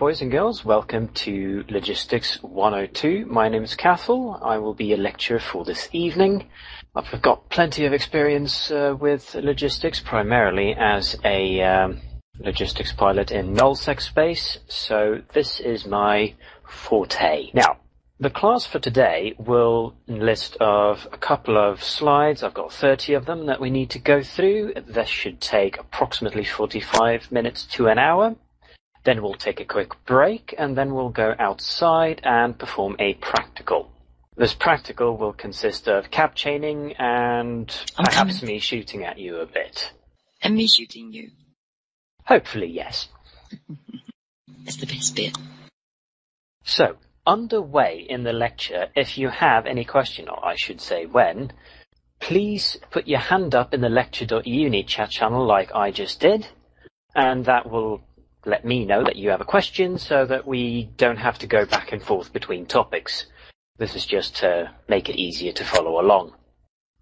Boys and girls, welcome to Logistics 102. My name is Cathal. I will be a lecturer for this evening. I've got plenty of experience with logistics, primarily as a logistics pilot in nullsec space, so this is my forte. Now, the class for today will list of a couple of slides. I've got 30 of them that we need to go through. This should take approximately 45 minutes to an hour. Then we'll take a quick break, and then we'll go outside and perform a practical. This practical will consist of cap chaining and perhaps me shooting at you a bit. And me shooting you. Hopefully, yes. That's the best bit. So, underway in the lecture, if you have any question, or I should say when, please put your hand up in the lecture.E-UNI chat channel like I just did, and that will let me know that you have a question so that we don't have to go back and forth between topics. This is just to make it easier to follow along.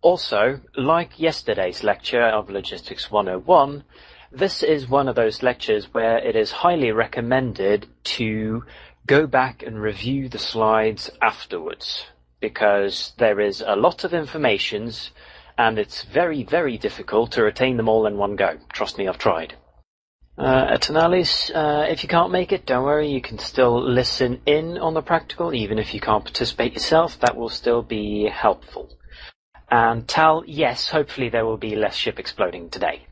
Also, like yesterday's lecture of Logistics 101, this is one of those lectures where it is highly recommended to go back and review the slides afterwards, because there is a lot of information and it's very, very difficult to retain them all in one go. Trust me, I've tried. Atanalis, if you can't make it, don't worry, you can still listen in on the practical, even if you can't participate yourself, that will still be helpful. And Tal, yes, hopefully there will be less ship exploding today.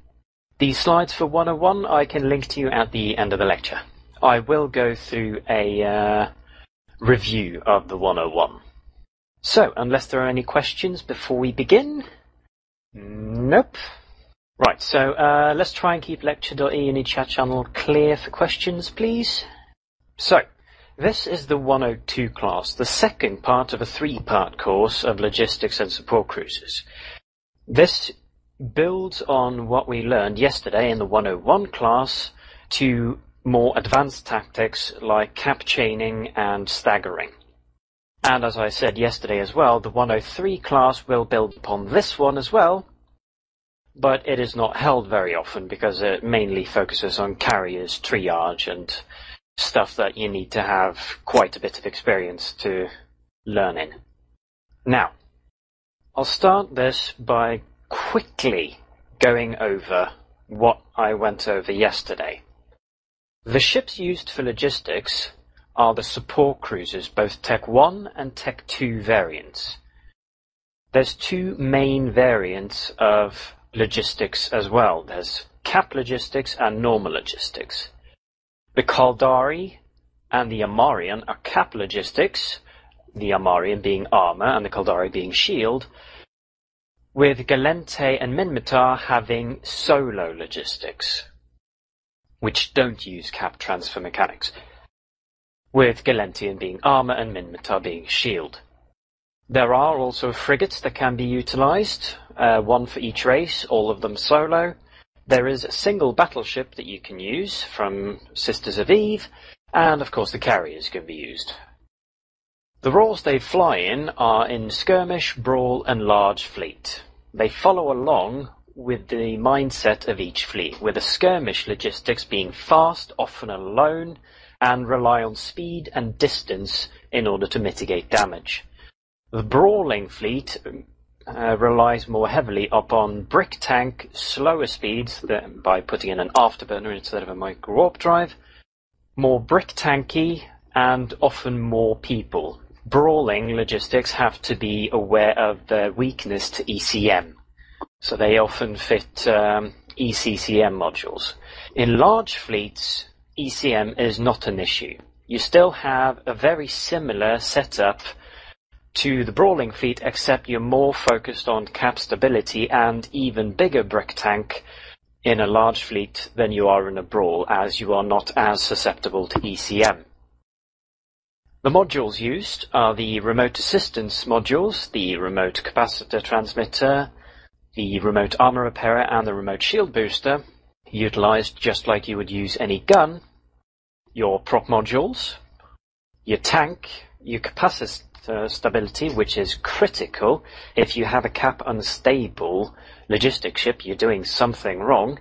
These slides for 101 I can link to you at the end of the lecture. I will go through a review of the 101. So, unless there are any questions before we begin? Nope. Right, so let's try and keep lecture.E-UNI chat channel clear for questions, please. So, this is the 102 class, the second part of a three-part course of logistics and support cruises. This builds on what we learned yesterday in the 101 class to more advanced tactics like cap chaining and staggering. And as I said yesterday as well, the 103 class will build upon this one as well, but it is not held very often because it mainly focuses on carriers, triage, and stuff that you need to have quite a bit of experience to learn in. Now, I'll start this by quickly going over what I went over yesterday. The ships used for logistics are the support cruisers, both Tech 1 and Tech 2 variants. There's two main variants of logistics as well. There's cap logistics and normal logistics. The Caldari and the Amarian are cap logistics, the Amarian being armor and the Caldari being shield, with Galente and Minmatar having solo logistics, which don't use cap transfer mechanics, with Galentian being armor and Minmatar being shield. There are also frigates that can be utilized, one for each race, all of them solo. There is a single battleship that you can use from Sisters of Eve, and of course the carriers can be used. The roles they fly in are in skirmish, brawl, and large fleet. They follow along with the mindset of each fleet, with the skirmish logistics being fast, often alone, and rely on speed and distance in order to mitigate damage. The brawling fleet relies more heavily upon brick tank, slower speeds by putting in an afterburner instead of a micro warp drive, more brick tanky, and often more people. Brawling logistics have to be aware of their weakness to ECM, so they often fit ECCM modules. In large fleets, ECM is not an issue. You still have a very similar setup to the brawling fleet, except you're more focused on cap stability and even bigger brick tank in a large fleet than you are in a brawl, as you are not as susceptible to ECM. The modules used are the remote assistance modules, the remote capacitor transmitter, the remote armor repairer, and the remote shield booster, utilized just like you would use any gun. Your prop modules, your tank, your capacitor stability, which is critical. If you have a cap unstable logistic ship, you're doing something wrong.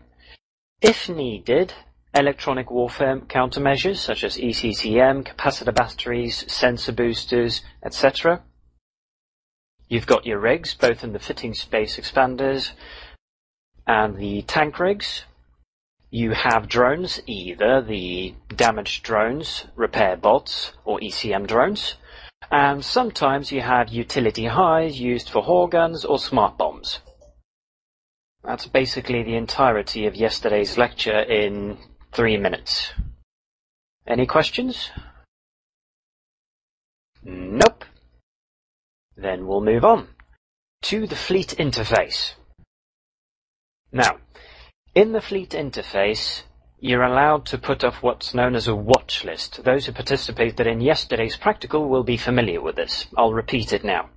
If needed, electronic warfare countermeasures such as ECCM, capacitor batteries, sensor boosters, etc. You've got your rigs, both in the fitting space expanders and the tank rigs. You have drones, either the damaged drones, repair bots, or ECM drones. And sometimes you have utility highs used for HAW guns or smart bombs. That's basically the entirety of yesterday's lecture in 3 minutes. Any questions? Nope. Then we'll move on to the fleet interface. Now, in the fleet interface, you're allowed to put up what's known as a watch list. Those who participated in yesterday's practical will be familiar with this. I'll repeat it now.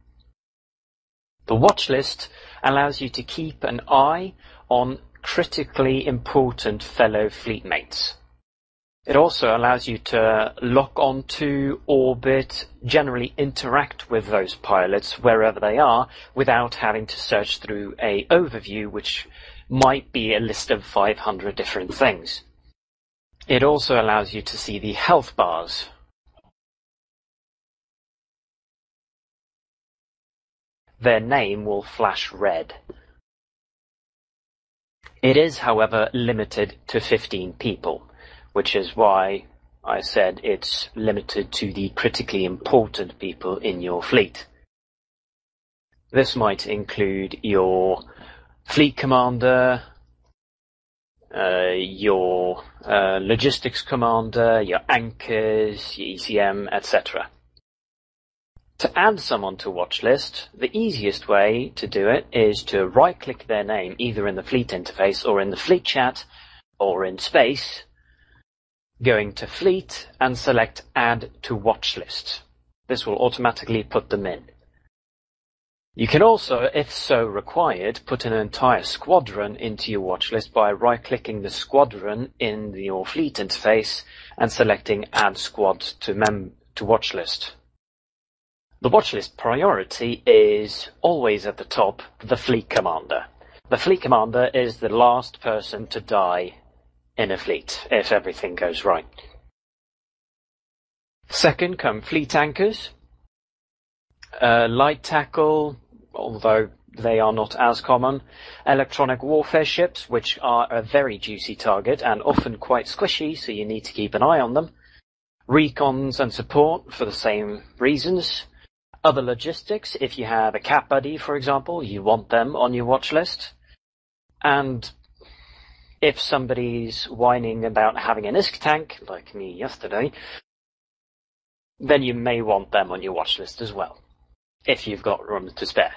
The watch list allows you to keep an eye on critically important fellow fleet mates. It also allows you to lock onto, orbit, generally interact with those pilots wherever they are without having to search through an overview which might be a list of 500 different things. It also allows you to see the health bars. Their name will flash red. It is, however, limited to 15 people, which is why I said it's limited to the critically important people in your fleet. This might include your fleet commander, your logistics commander, your anchors, your ECM, etc. To add someone to watch list, the easiest way to do it is to right-click their name either in the fleet interface or in the fleet chat or in space, going to fleet and select add to watch list. This will automatically put them in. You can also, if so required, put an entire squadron into your watch list by right-clicking the squadron in your fleet interface and selecting Add Squad to watch list. The watch list priority is always at the top, the fleet commander. The fleet commander is the last person to die in a fleet, if everything goes right. Second come fleet anchors. Light tackle, although they are not as common. Electronic warfare ships, which are a very juicy target and often quite squishy, so you need to keep an eye on them. Recons and support for the same reasons. Other logistics, if you have a cat buddy, for example, you want them on your watch list. And if somebody's whining about having an ISK tank, like me yesterday, then you may want them on your watch list as well, if you've got room to spare.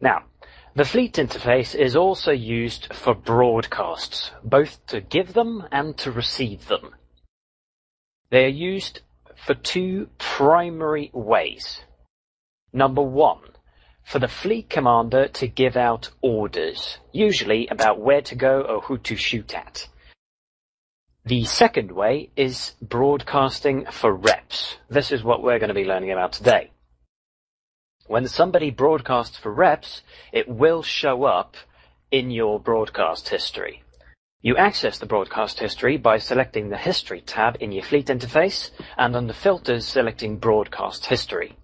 Now, the fleet interface is also used for broadcasts, both to give them and to receive them. They are used for two primary ways. Number one, for the fleet commander to give out orders, usually about where to go or who to shoot at. The second way is broadcasting for reps. This is what we're going to be learning about today. When somebody broadcasts for reps, it will show up in your broadcast history. You access the broadcast history by selecting the History tab in your fleet interface and under Filters selecting Broadcast History.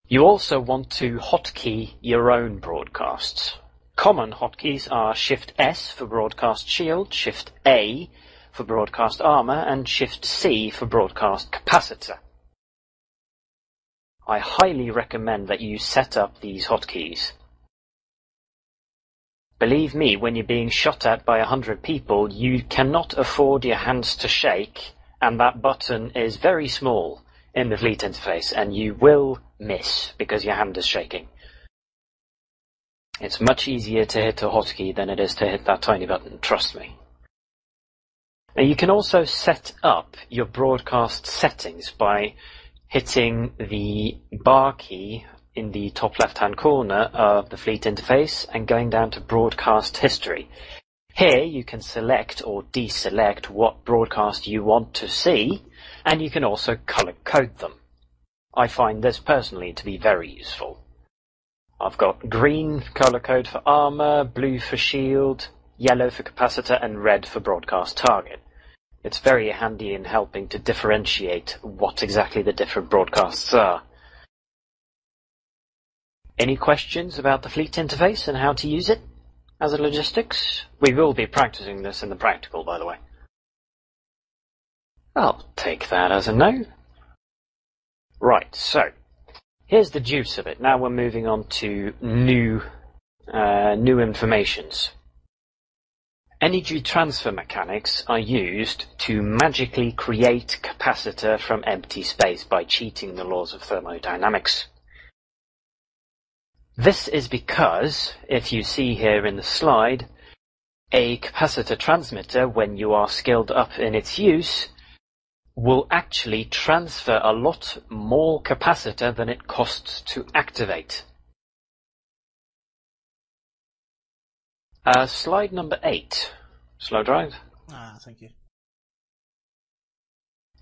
You also want to hotkey your own broadcasts. Common hotkeys are Shift-S for Broadcast Shield, Shift-A for Broadcast Armor, and Shift-C for Broadcast Capacitor. I highly recommend that you set up these hotkeys. Believe me, when you're being shot at by 100 people, you cannot afford your hands to shake, and that button is very small in the fleet interface, and you will miss because your hand is shaking. It's much easier to hit a hotkey than it is to hit that tiny button, trust me. Now you can also set up your broadcast settings by hitting the bar key in the top left-hand corner of the fleet interface and going down to Broadcast History. Here you can select or deselect what broadcast you want to see, and you can also color code them. I find this personally to be very useful. I've got green color code for armor, blue for shield, yellow for capacitor and red for broadcast target. It's very handy in helping to differentiate what exactly the different broadcasts are. Any questions about the fleet interface and how to use it as a logistics? We will be practicing this in the practical, by the way. I'll take that as a no. Right, so here's the juice of it. Now we're moving on to new informations. Energy transfer mechanics are used to magically create capacitor from empty space by cheating the laws of thermodynamics. This is because, if you see here in the slide, a capacitor transmitter, when you are skilled up in its use, will actually transfer a lot more capacitor than it costs to activate. Slide number 8. Slow drive. Thank you.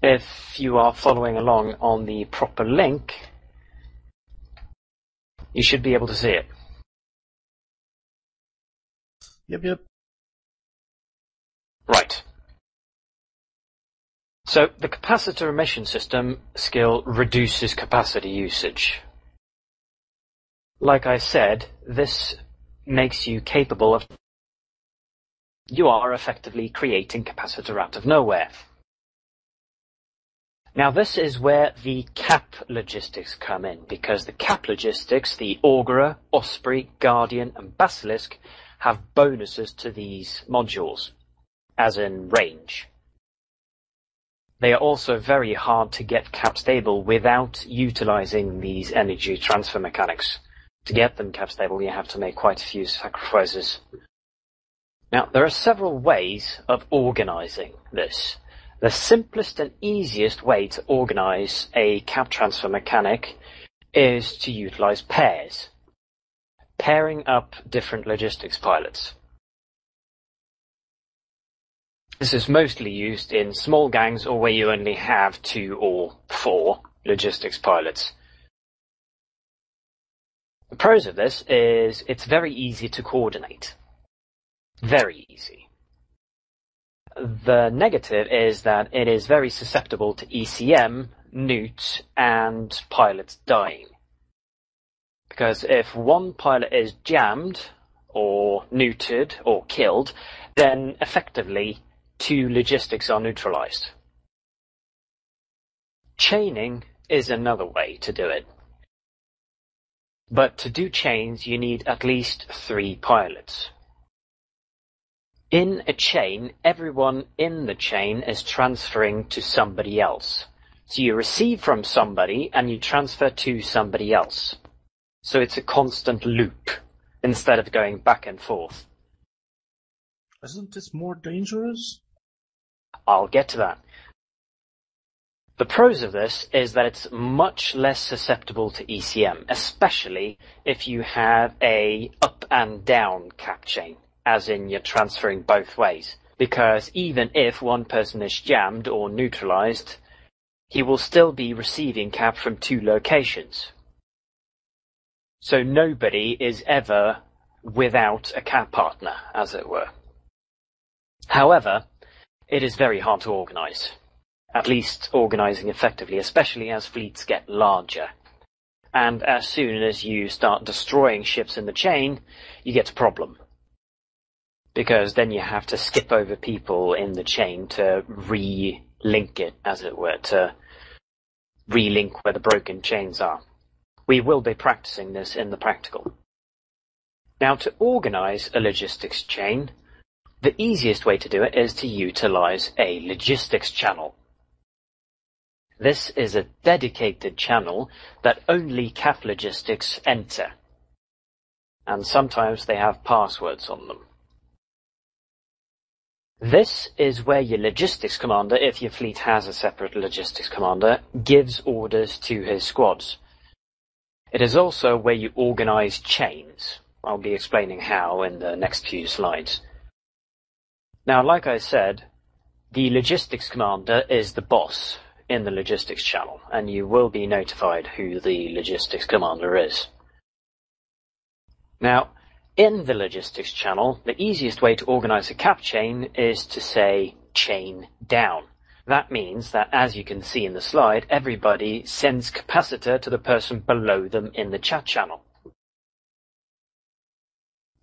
If you are following along on the proper link, you should be able to see it. Yep. Right. So the capacitor emission system skill reduces capacity usage. Like I said, this makes you capable of... You are effectively creating capacitor out of nowhere. Now this is where the cap logistics come in, because the cap logistics, the Augurer, Osprey, Guardian and Basilisk, have bonuses to these modules, as in range. They are also very hard to get cap stable without utilizing these energy transfer mechanics. To get them cap stable, you have to make quite a few sacrifices. Now, there are several ways of organizing this. The simplest and easiest way to organize a cap transfer mechanic is to utilize pairs. Pairing up different logistics pilots. This is mostly used in small gangs or where you only have 2 or 4 logistics pilots. The pros of this is it's very easy to coordinate. Very easy. The negative is that it is very susceptible to ECM, newts, and pilots dying. Because if one pilot is jammed, or neutered, or killed, then effectively 2 logistics are neutralized. Chaining is another way to do it. But to do chains, you need at least 3 pilots. In a chain, everyone in the chain is transferring to somebody else. So you receive from somebody and you transfer to somebody else. So it's a constant loop instead of going back and forth. Isn't this more dangerous? I'll get to that. The pros of this is that it's much less susceptible to ECM, especially if you have a up and down cap chain, as in you're transferring both ways. Because even if one person is jammed or neutralized, he will still be receiving cap from 2 locations. So nobody is ever without a cap partner, as it were. However, it is very hard to organize. At least organizing effectively, especially as fleets get larger. And as soon as you start destroying ships in the chain, you get a problem. Because then you have to skip over people in the chain to re-link it, as it were, to re-link where the broken chains are. We will be practicing this in the practical. Now, to organize a logistics chain, the easiest way to do it is to utilize a logistics channel. This is a dedicated channel that only cap logistics enter. And sometimes they have passwords on them. This is where your logistics commander, if your fleet has a separate logistics commander, gives orders to his squads. It is also where you organize chains. I'll be explaining how in the next few slides. Now, like I said, the logistics commander is the boss in the logistics channel, and you will be notified who the logistics commander is. Now, In the logistics channel, the easiest way to organize a cap chain is to say chain down. That means that, as you can see in the slide, everybody sends capacitor to the person below them in the chat channel.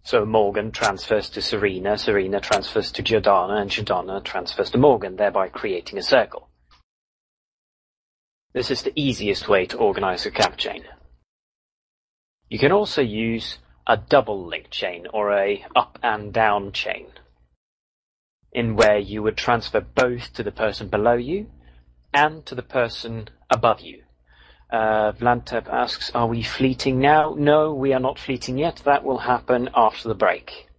So Morgan transfers to Serena, Serena transfers to Giordana, and Giordana transfers to Morgan, thereby creating a circle. This is the easiest way to organize a cap chain. You can also use a double link chain or a up and down chain, in where you would transfer both to the person below you and to the person above you. Vlantep asks, are we fleeting now? No, we are not fleeting yet. That will happen after the break.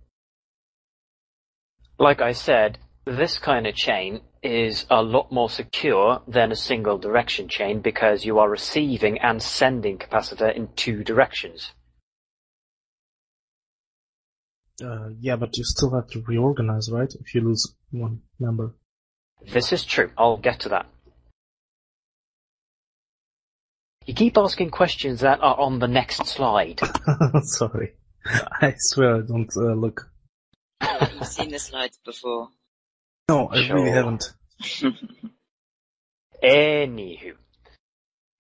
Like I said, this kind of chain is a lot more secure than a single direction chain because you are receiving and sending capacitor in two directions. Yeah, but you still have to reorganize, right? If you lose one member. This is true. I'll get to that. You keep asking questions that are on the next slide. Sorry. I swear I don't look. You've seen the slides before. No, I Sure. really haven't. Anywho.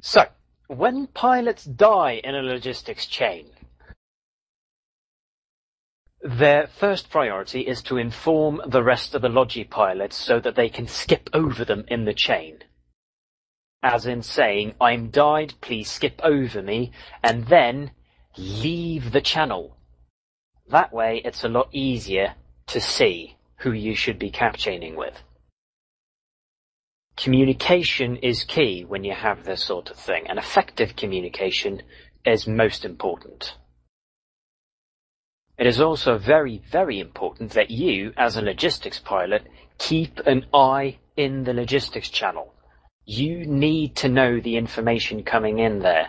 So, when pilots die in a logistics chain, their first priority is to inform the rest of the logi pilots so that they can skip over them in the chain. As in saying, I'm died, please skip over me, and then leave the channel. That way it's a lot easier to see who you should be cap chaining with. Communication is key when you have this sort of thing, and effective communication is most important. It is also very, very important that you, as a logistics pilot, keep an eye in the logistics channel. You need to know the information coming in there.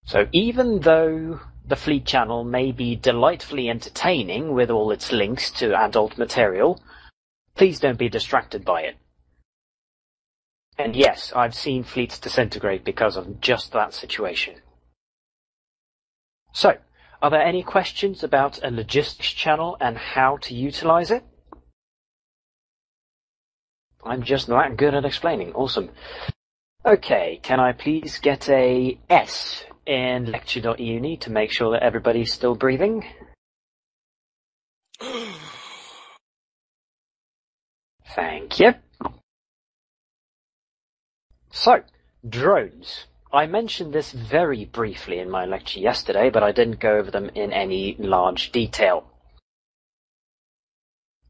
So even though the fleet channel may be delightfully entertaining with all its links to adult material, please don't be distracted by it. And yes, I've seen fleets disintegrate because of just that situation. So, are there any questions about a logistics channel and how to utilize it? I'm just that good at explaining. Awesome. Okay, can I please get a S in lecture.E-UNI to make sure that everybody's still breathing? Thank you. So, drones. I mentioned this very briefly in my lecture yesterday, but I didn't go over them in any large detail.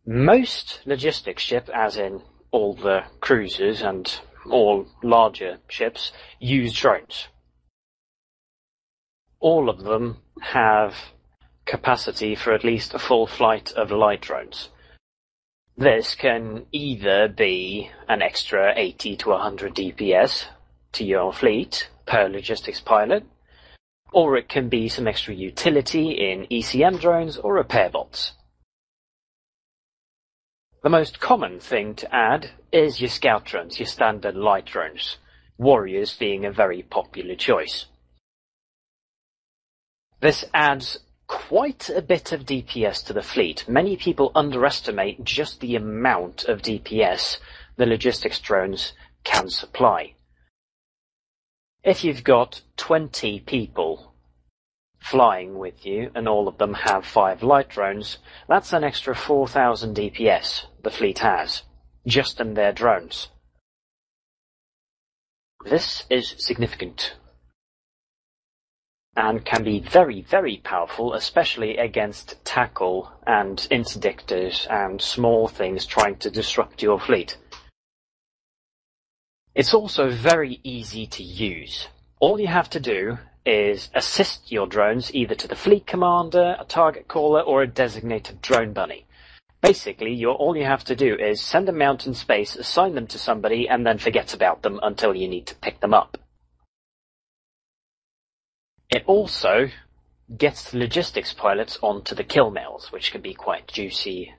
Most logistics ships, as in all the cruisers and all larger ships, use drones. All of them have capacity for at least a full flight of light drones. This can either be an extra 80 to 100 DPS to your fleet per logistics pilot, or it can be some extra utility in ECM drones or repair bots. The most common thing to add is your scout drones, your standard light drones, warriors being a very popular choice. This adds quite a bit of DPS to the fleet. Many people underestimate just the amount of DPS the logistics drones can supply. If you've got 20 people flying with you and all of them have 5 light drones, that's an extra 4,000 DPS the fleet has, just in their drones. This is significant and can be very, very powerful, especially against tackle and interdictors and small things trying to disrupt your fleet. It's also very easy to use. All you have to do is assist your drones either to the fleet commander, a target caller, or a designated drone bunny. Basically, all you have to do is send them out in space, assign them to somebody, and then forget about them until you need to pick them up. It also gets the logistics pilots onto the kill mails, which can be quite juicy.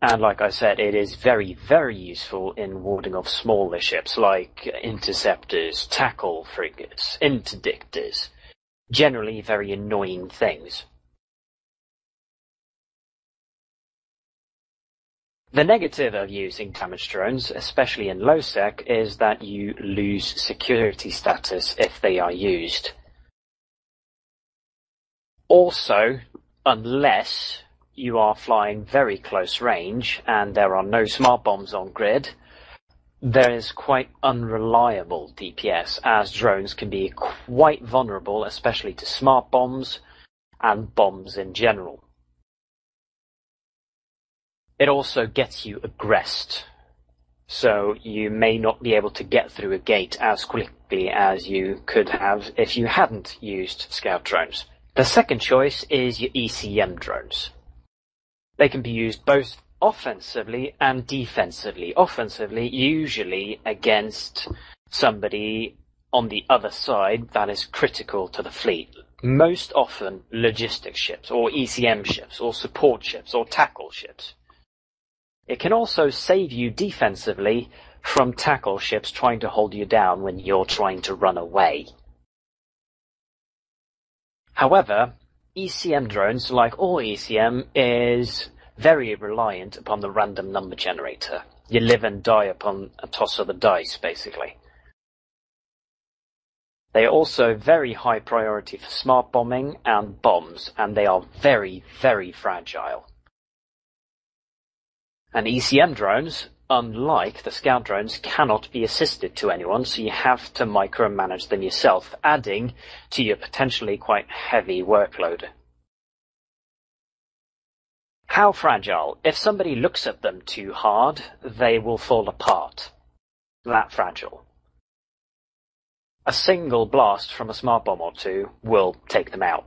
And like I said, it is very, very useful in warding off smaller ships like interceptors, tackle frigates, interdictors. generally very annoying things. The negative of using damaged drones, especially in low-sec, is that you lose security status if they are used. Also, unless you are flying very close range and there are no smart bombs on grid, there is quite unreliable DPS, as drones can be quite vulnerable, especially to smart bombs and bombs in general. It also gets you aggressed, so you may not be able to get through a gate as quickly as you could have if you hadn't used scout drones. The second choice is your ECM drones. They can be used both offensively and defensively. Offensively, usually against somebody on the other side that is critical to the fleet. Most often logistics ships, or ECM ships, or support ships, or tackle ships. It can also save you defensively from tackle ships trying to hold you down when you're trying to run away. However, ECM drones, like all ECM, is very reliant upon the random number generator. You live and die upon a toss of the dice, basically. They are also very high priority for smart bombing and bombs, and they are very, very fragile. And ECM drones, unlike the scout drones, cannot be assisted to anyone, so you have to micromanage them yourself, adding to your potentially quite heavy workload. How fragile? If somebody looks at them too hard, they will fall apart. That fragile. A single blast from a smart bomb or two will take them out.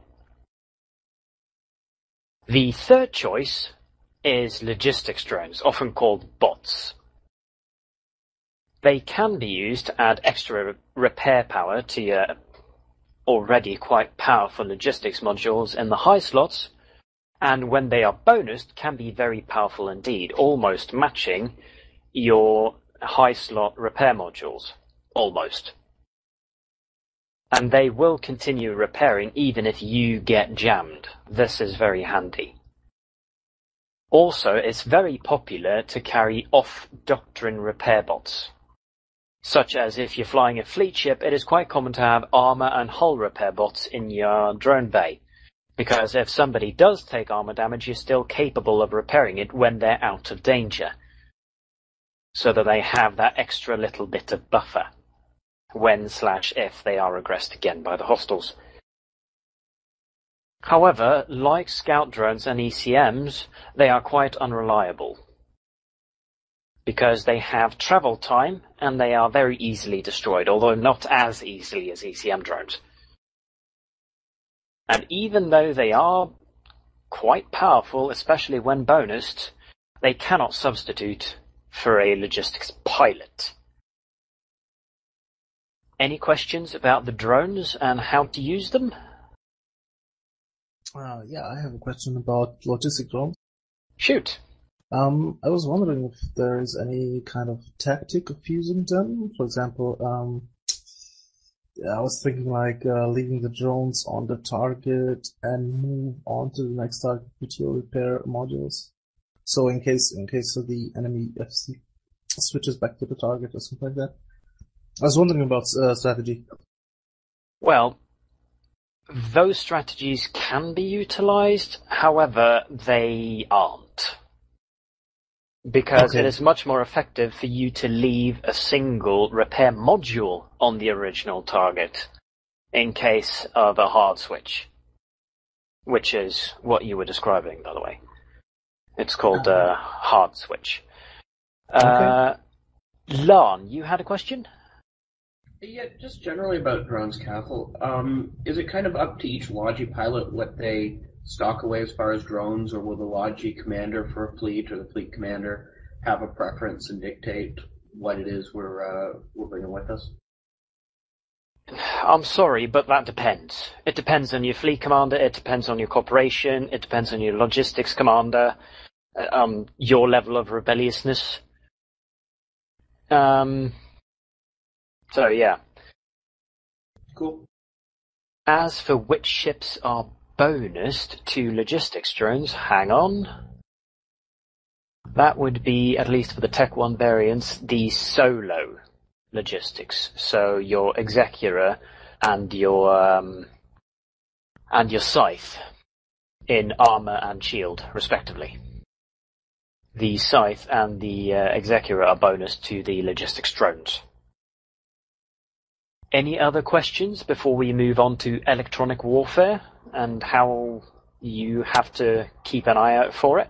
The third choice is logistics drones, often called bots. They can be used to add extra repair power to your already quite powerful logistics modules in the high slots, and when they are bonused, can be very powerful indeed, almost matching your high slot repair modules. Almost. And they will continue repairing even if you get jammed. This is very handy. Also, it's very popular to carry off-doctrine repair bots. Such as if you're flying a fleet ship, it is quite common to have armor and hull repair bots in your drone bay. Because if somebody does take armor damage, you're still capable of repairing it when they're out of danger. So that they have that extra little bit of buffer when/if they are aggressed again by the hostiles. However, like scout drones and ECMs, they are quite unreliable. Because they have travel time and they are very easily destroyed, although not as easily as ECM drones. And even though they are quite powerful, especially when bonused, they cannot substitute for a logistics pilot. Any questions about the drones and how to use them? Yeah, I have a question about logistic drones. Shoot. I was wondering if there is any kind of tactic of using them. For example, I was thinking like leaving the drones on the target and move on to the next target with your repair modules. So in case of the enemy FC switches back to the target or something like that. I was wondering about strategy. Well, those strategies can be utilized, however, they aren't. Because it is much more effective for you to leave a single repair module on the original target in case of a hard switch. Which is what you were describing, by the way. It's called a hard switch. Lan, you had a question? Yeah, just generally about drones, Cathal. Is it kind of up to each Logi pilot what they stock away as far as drones, or will the Logi commander for a fleet or the fleet commander have a preference and dictate what it is we're bringing with us? I'm sorry, but that depends. It depends on your fleet commander, it depends on your corporation, it depends on your logistics commander, your level of rebelliousness. So yeah. Cool. As for which ships are bonused to logistics drones, hang on. That would be, at least for the Tech 1 variants, the solo logistics. So your Executor and your Scythe in armor and shield, respectively. The Scythe and the Executor are bonus to the logistics drones. Any other questions before we move on to electronic warfare and how you have to keep an eye out for it?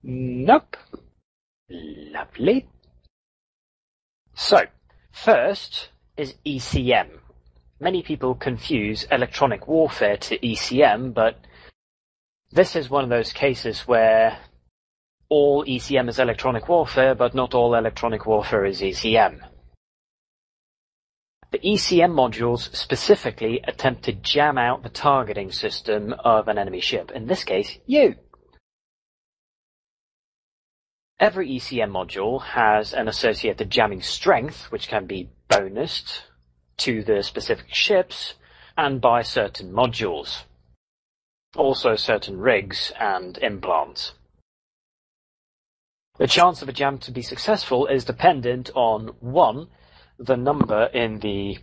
Nope. Lovely. So, first is ECM. Many people confuse electronic warfare to ECM, but this is one of those cases where all ECM is electronic warfare, but not all electronic warfare is ECM. The ECM modules specifically attempt to jam out the targeting system of an enemy ship, in this case, you. Every ECM module has an associated jamming strength, which can be bonused to the specific ships and by certain modules. Also certain rigs and implants. The chance of a jam to be successful is dependent on 1, the number in the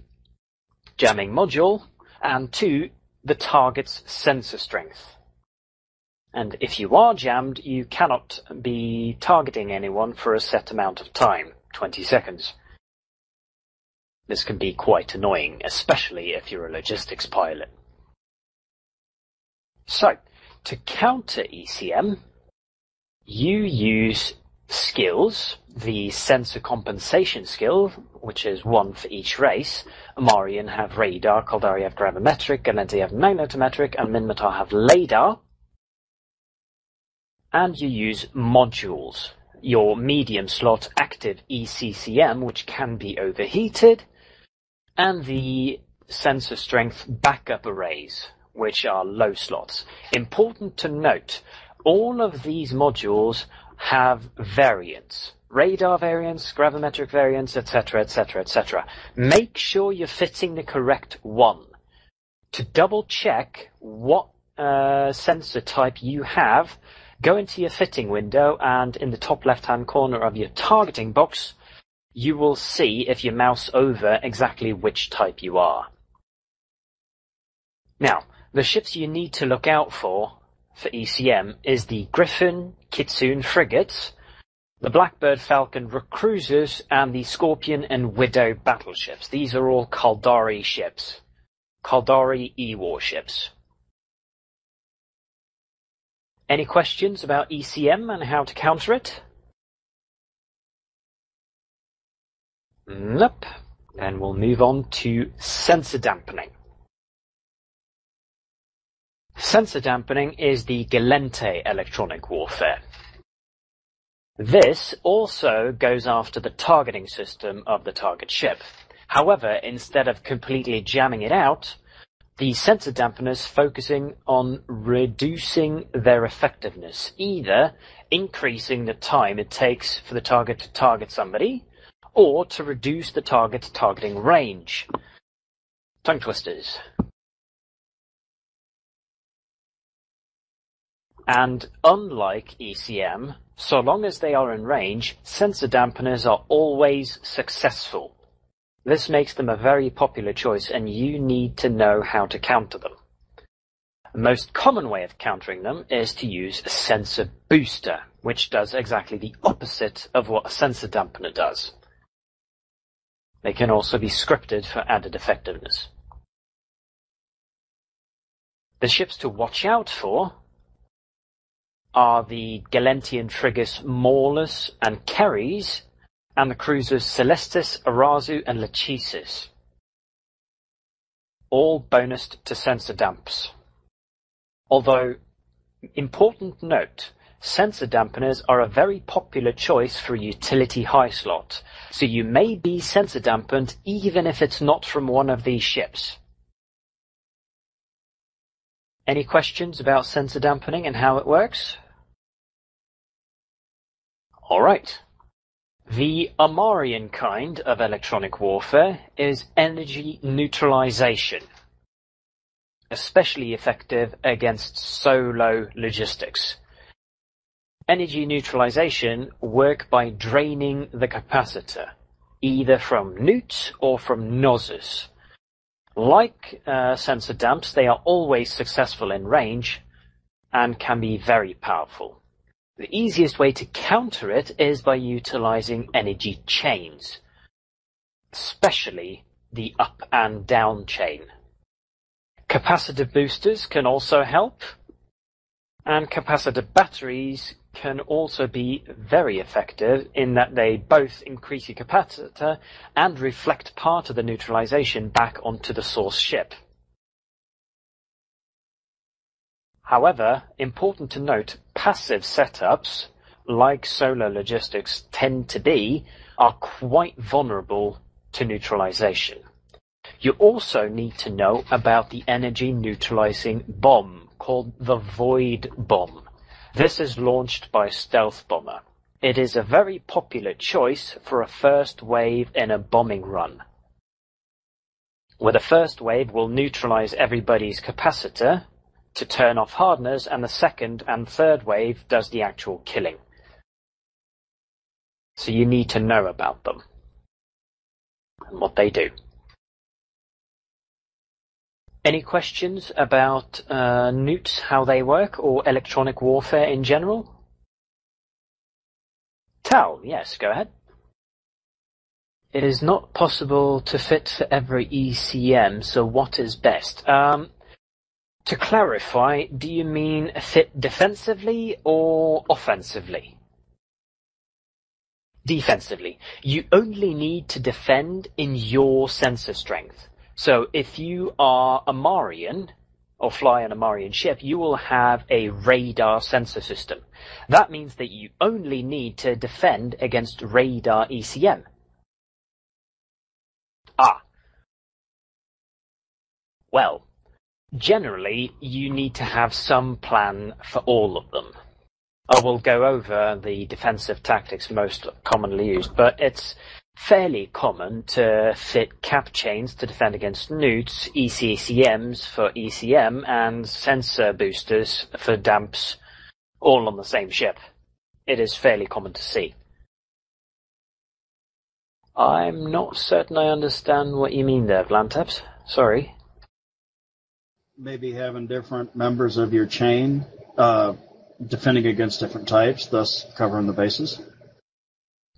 jamming module, and 2, the target's sensor strength. And if you are jammed, you cannot be targeting anyone for a set amount of time, 20 seconds. This can be quite annoying, especially if you're a logistics pilot. So, to counter ECM, you use skills, the sensor compensation skill, which is 1 for each race. Amarian have radar, Caldari have gravimetric, Gallente have magnetometric, and Minmatar have LADAR. And you use modules, your medium slot active ECCM, which can be overheated, and the sensor strength backup arrays, which are low slots. Important to note, all of these modules have variants. Radar variants, gravimetric variants, etc., etc., etc. Make sure you're fitting the correct one. To double check what sensor type you have, go into your fitting window and in the top left-hand corner of your targeting box, you will see if you mouse over exactly which type you are. Now, the ships you need to look out for ECM is the Griffin, Kitsune frigates, the Blackbird, Falcon cruisers, and the Scorpion and Widow battleships. These are all Caldari ships. Caldari E-War ships. Any questions about ECM and how to counter it? Nope. Then we'll move on to sensor dampening. Sensor dampening is the Gallente electronic warfare. This also goes after the targeting system of the target ship. However, instead of completely jamming it out, the sensor dampeners focusing on reducing their effectiveness, either increasing the time it takes for the target to target somebody, or to reduce the target's targeting range. Tongue twisters. And unlike ECM, so long as they are in range, sensor dampeners are always successful. This makes them a very popular choice, and you need to know how to counter them. The most common way of countering them is to use a sensor booster, which does exactly the opposite of what a sensor dampener does. They can also be scripted for added effectiveness. The ships to watch out for are the Gallentian frigates Maulus and Keres, and the cruisers Celestis, Arazu, and Lachesis. All bonused to sensor damps. Although, important note, sensor dampeners are a very popular choice for a utility high slot, so you may be sensor dampened even if it's not from one of these ships. Any questions about sensor dampening and how it works? Alright. The Amarian kind of electronic warfare is energy neutralization, especially effective against solo logistics. Energy neutralization work by draining the capacitor, either from newts or from nozzles. Like sensor dumps, they are always successful in range and can be very powerful. The easiest way to counter it is by utilizing energy chains, especially the up and down chain. Capacitor boosters can also help, and capacitor batteries can also be very effective in that they both increase your capacitor and reflect part of the neutralization back onto the source ship. However, important to note, passive setups, like solar logistics tend to be, are quite vulnerable to neutralization. You also need to know about the energy neutralizing bomb called the Void Bomb. This is launched by a stealth bomber. It is a very popular choice for a first wave in a bombing run, where the first wave will neutralize everybody's capacitor to turn off hardeners, and the second and third wave does the actual killing. So you need to know about them and what they do. Any questions about newts, how they work, or electronic warfare in general? Tal, yes, go ahead. It is not possible to fit for every ECM, so what is best? To clarify, do you mean fit defensively or offensively? Defensively. You only need to defend in your sensor strength. So if you are a Marian, or fly an Amarian ship, you will have a radar sensor system. That means that you only need to defend against radar ECM. Well, generally, you need to have some plan for all of them. I will go over the defensive tactics most commonly used, but it's fairly common to fit cap chains to defend against newts, ECCMs for ECM, and sensor boosters for damps, all on the same ship. It is fairly common to see. I'm not certain I understand what you mean there, Vlantaps. Sorry. Maybe having different members of your chain defending against different types, thus covering the bases?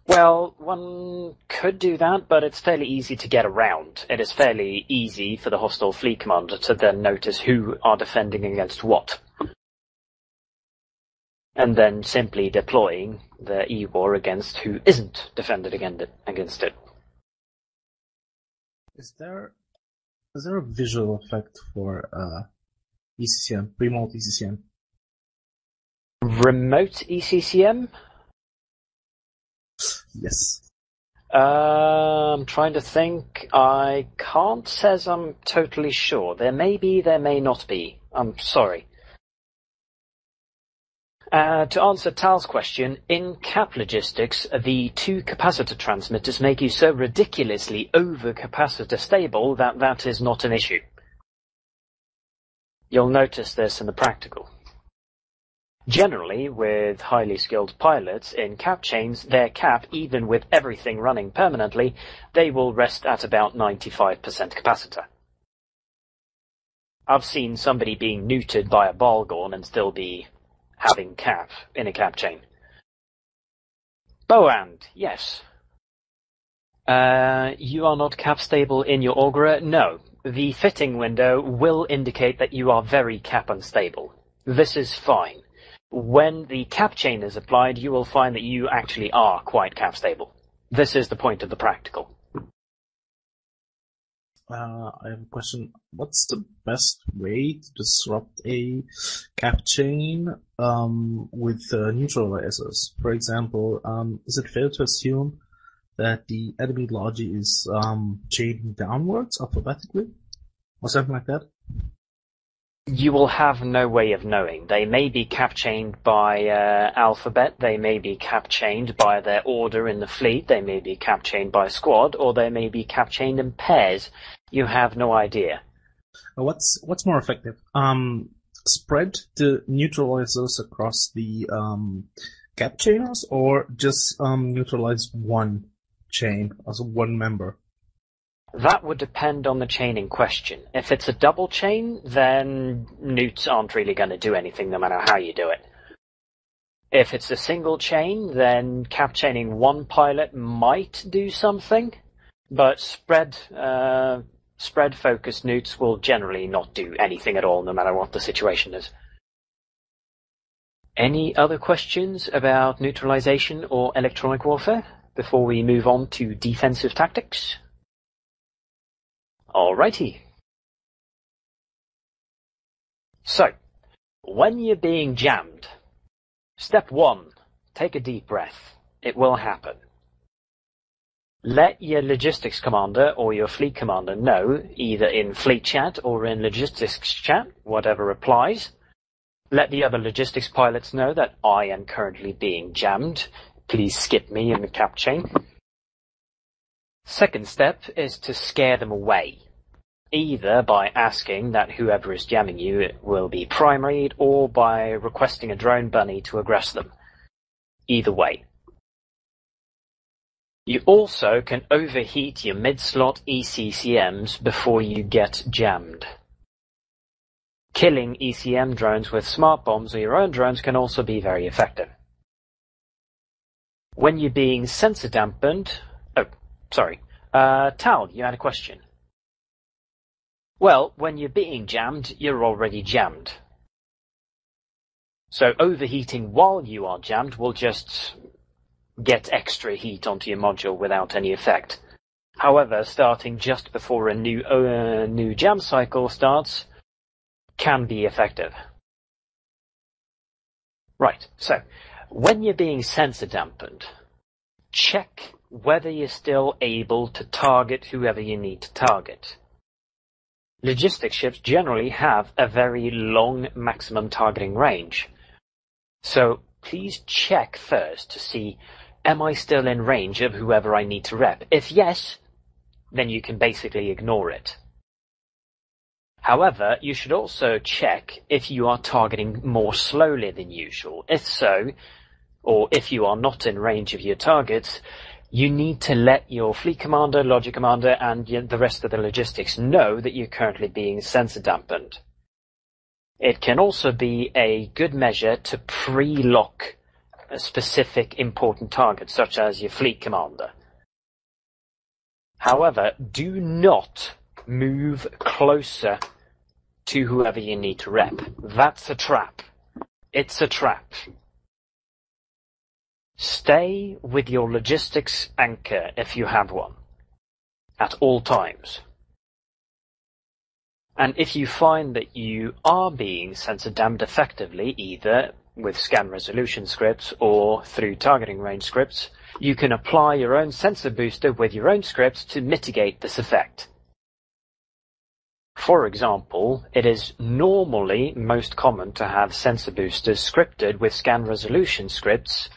Well, one could do that, but it's fairly easy to get around. It is fairly easy for the hostile fleet commander to then notice who are defending against what. And then simply deploying the E-War against who isn't defended against it. Is there a visual effect for ECCM, remote ECCM? Remote ECCM? Yes. I'm trying to think. I can't say I'm totally sure. There may be, there may not be. I'm sorry. To answer Tal's question, in cap logistics, the two capacitor transmitters make you so ridiculously over-capacitor stable that that is not an issue. You'll notice this in the practical. Generally, with highly skilled pilots in cap chains, their cap, even with everything running permanently, they will rest at about 95% capacitor. I've seen somebody being neutered by a Balgorn and still be having cap in a cap chain. Boand, yes. You are not cap stable in your augurer? No. The fitting window will indicate that you are very cap unstable. This is fine. When the cap chain is applied, you will find that you actually are quite cap stable. This is the point of the practical. I have a question. What's the best way to disrupt a cap chain with neutralizers? For example, is it fair to assume that the enemy logi is chaining downwards alphabetically or something like that? You will have no way of knowing. They may be cap-chained by alphabet, they may be cap-chained by their order in the fleet, they may be cap-chained by squad, or they may be cap-chained in pairs. You have no idea. What's more effective? Spread the neutralizers across the cap chainers, or just neutralize one chain as one member? That would depend on the chain in question. If it's a double chain, then newts aren't really going to do anything no matter how you do it. If it's a single chain, then cap-chaining one pilot might do something, but spread-focused newts will generally not do anything at all no matter what the situation is. Any other questions about neutralization or electronic warfare before we move on to defensive tactics? Alrighty. So, when you're being jammed, step 1, take a deep breath. It will happen. Let your logistics commander or your fleet commander know, either in fleet chat or in logistics chat, whatever applies. Let the other logistics pilots know that I am currently being jammed. Please skip me in the cap chain. Second step is to scare them away, either by asking that whoever is jamming you will be primaried or by requesting a drone bunny to aggress them. Either way. You also can overheat your mid-slot ECCMs before you get jammed. Killing ECM drones with smart bombs or your own drones can also be very effective. When you're being sensor dampened... Tal, you had a question. Well, when you're being jammed, you're already jammed. So overheating while you are jammed will just get extra heat onto your module without any effect. However, starting just before a new jam cycle starts can be effective. Right, so when you're being sensor dampened, check whether you're still able to target whoever you need to target. Logistics ships generally have a very long maximum targeting range. So please check first to see, am I still in range of whoever I need to rep? If yes, then you can basically ignore it. However, you should also check if you are targeting more slowly than usual. If so, or if you are not in range of your targets, you need to let your fleet commander, logic commander, and the rest of the logistics know that you're currently being sensor dampened. It can also be a good measure to pre-lock a specific important target, such as your fleet commander. However, do not move closer to whoever you need to rep. That's a trap. It's a trap. Stay with your logistics anchor if you have one, at all times. And if you find that you are being sensor dampened effectively, either with scan resolution scripts or through targeting range scripts, you can apply your own sensor booster with your own scripts to mitigate this effect. For example, it is normally most common to have sensor boosters scripted with scan resolution scripts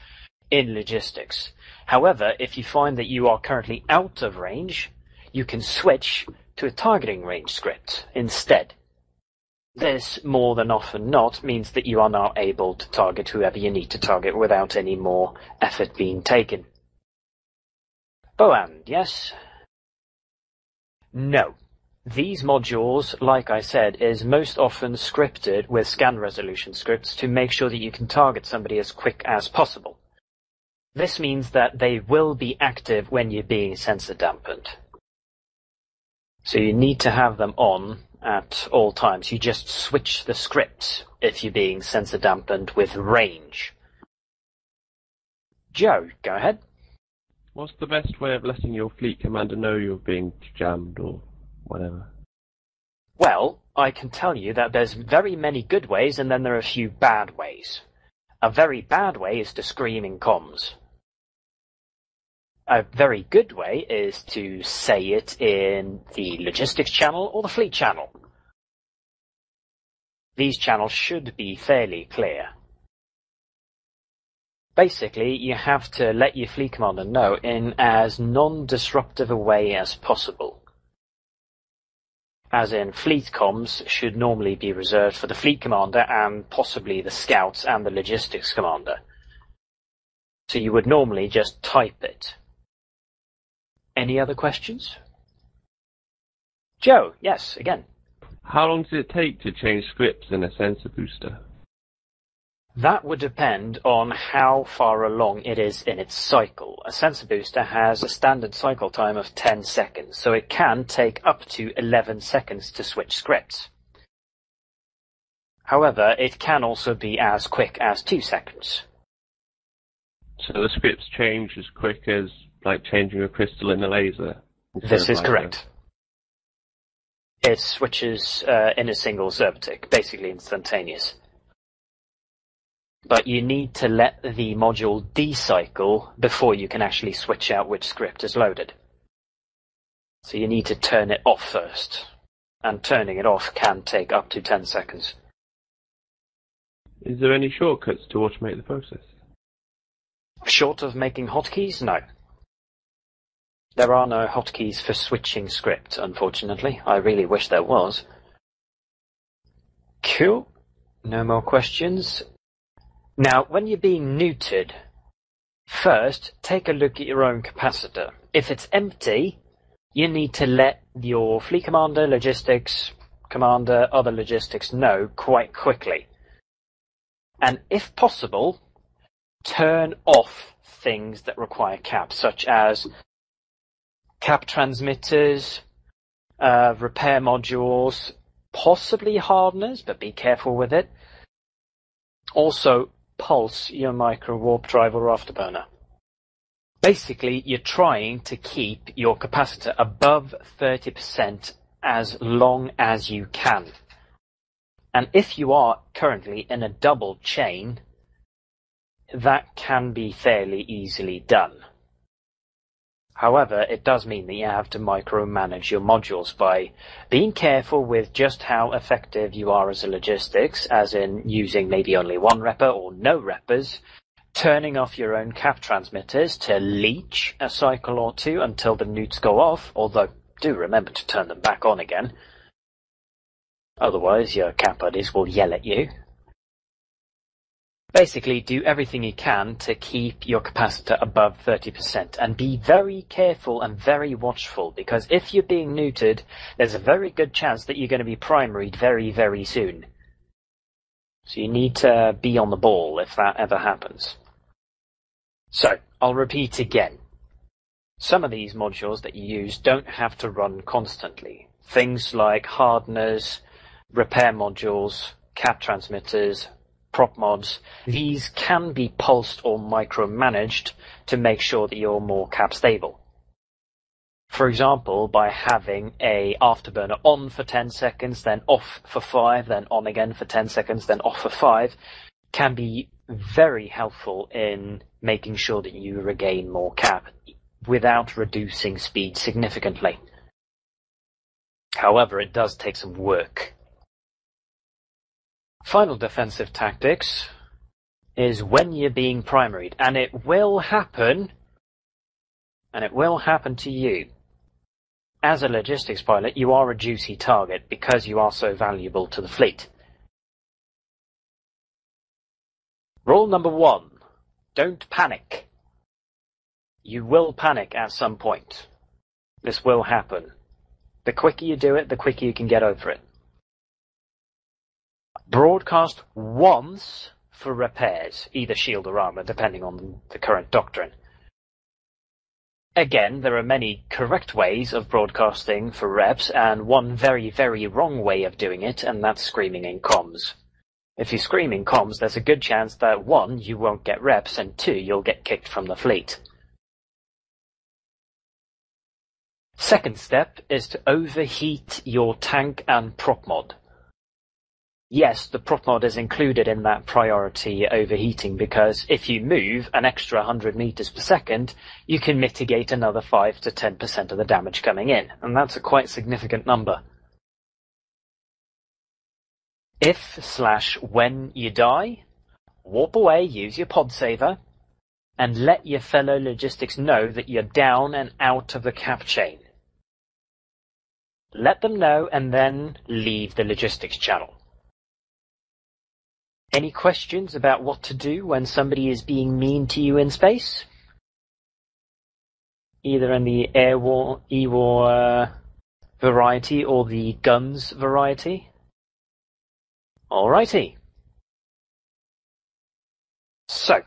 in logistics. However, if you find that you are currently out of range, you can switch to a targeting range script instead. This, more than often not, means that you are now able to target whoever you need to target without any more effort being taken. Boand, yes? No. These modules, like I said, is most often scripted with scan resolution scripts to make sure that you can target somebody as quick as possible. This means that they will be active when you're being sensor dampened. So you need to have them on at all times. You just switch the scripts if you're being sensor dampened with range. Joe, go ahead. What's the best way of letting your fleet commander know you're being jammed or whatever? Well, I can tell you that there's very many good ways and then there are a few bad ways. A very bad way is to scream in comms. A very good way is to say it in the logistics channel or the fleet channel. these channels should be fairly clear. Basically, you have to let your fleet commander know in as non-disruptive a way as possible. As in, fleet comms should normally be reserved for the fleet commander and possibly the scouts and the logistics commander. So you would normally just type it. Any other questions? Joe, yes, again. How long does it take to change scripts in a sensor booster? That would depend on how far along it is in its cycle. A sensor booster has a standard cycle time of 10 seconds, so it can take up to 11 seconds to switch scripts. However, it can also be as quick as 2 seconds. So the scripts change as quick as, like, changing a crystal in a laser? This is correct. It switches in a single server tick, basically instantaneous. But you need to let the module decycle before you can actually switch out which script is loaded. So you need to turn it off first, and turning it off can take up to 10 seconds. Is there any shortcuts to automate the process? Short of making hotkeys? No. There are no hotkeys for switching script, unfortunately. I really wish there was. Cool. No more questions. Now, when you're being neutered, first, take a look at your own capacitor. If it's empty, you need to let your fleet commander, logistics commander, other logistics know quite quickly. And if possible, turn off things that require cap, such as cap transmitters, repair modules, possibly hardeners, but be careful with it. Also, pulse your micro warp drive or afterburner. Basically, you're trying to keep your capacitor above 30% as long as you can. And if you are currently in a double chain, that can be fairly easily done. However, it does mean that you have to micromanage your modules by being careful with just how effective you are as a logistics, as in using maybe only one repper or no reppers, turning off your own cap transmitters to leech a cycle or two until the newts go off, although do remember to turn them back on again. Otherwise, your cap buddies will yell at you. Basically, do everything you can to keep your capacitor above 30% and be very careful and very watchful, because if you're being neutered, there's a very good chance that you're going to be primaried very, very soon. So you need to be on the ball if that ever happens. So, I'll repeat again. Some of these modules that you use don't have to run constantly. Things like hardeners, repair modules, cap transmitters, prop mods, these can be pulsed or micromanaged to make sure that you're more cap stable. For example, by having a afterburner on for 10 seconds, then off for 5, then on again for 10 seconds, then off for 5, can be very helpful in making sure that you regain more cap without reducing speed significantly. However, it does take some work. Final defensive tactics is when you're being primaried, and it will happen to you. As a logistics pilot, you are a juicy target because you are so valuable to the fleet. Rule number 1, don't panic. You will panic at some point. This will happen. The quicker you do it, the quicker you can get over it. Broadcast once for repairs, either shield or armor, depending on the current doctrine. Again, there are many correct ways of broadcasting for reps, and one very, very wrong way of doing it, and that's screaming in comms. If you scream in comms, there's a good chance that 1, you won't get reps, and 2, you'll get kicked from the fleet. Second step is to overheat your tank and prop mod. Yes, the prop mod is included in that priority overheating because if you move an extra 100 meters per second, you can mitigate another 5 to 10% of the damage coming in, and that's a quite significant number. If/when you die, warp away, use your pod saver, and let your fellow logistics know that you're down and out of the cap chain. Let them know and then leave the logistics channel. Any questions about what to do when somebody is being mean to you in space? Either in the air war, E-war variety or the guns variety? Alrighty. So,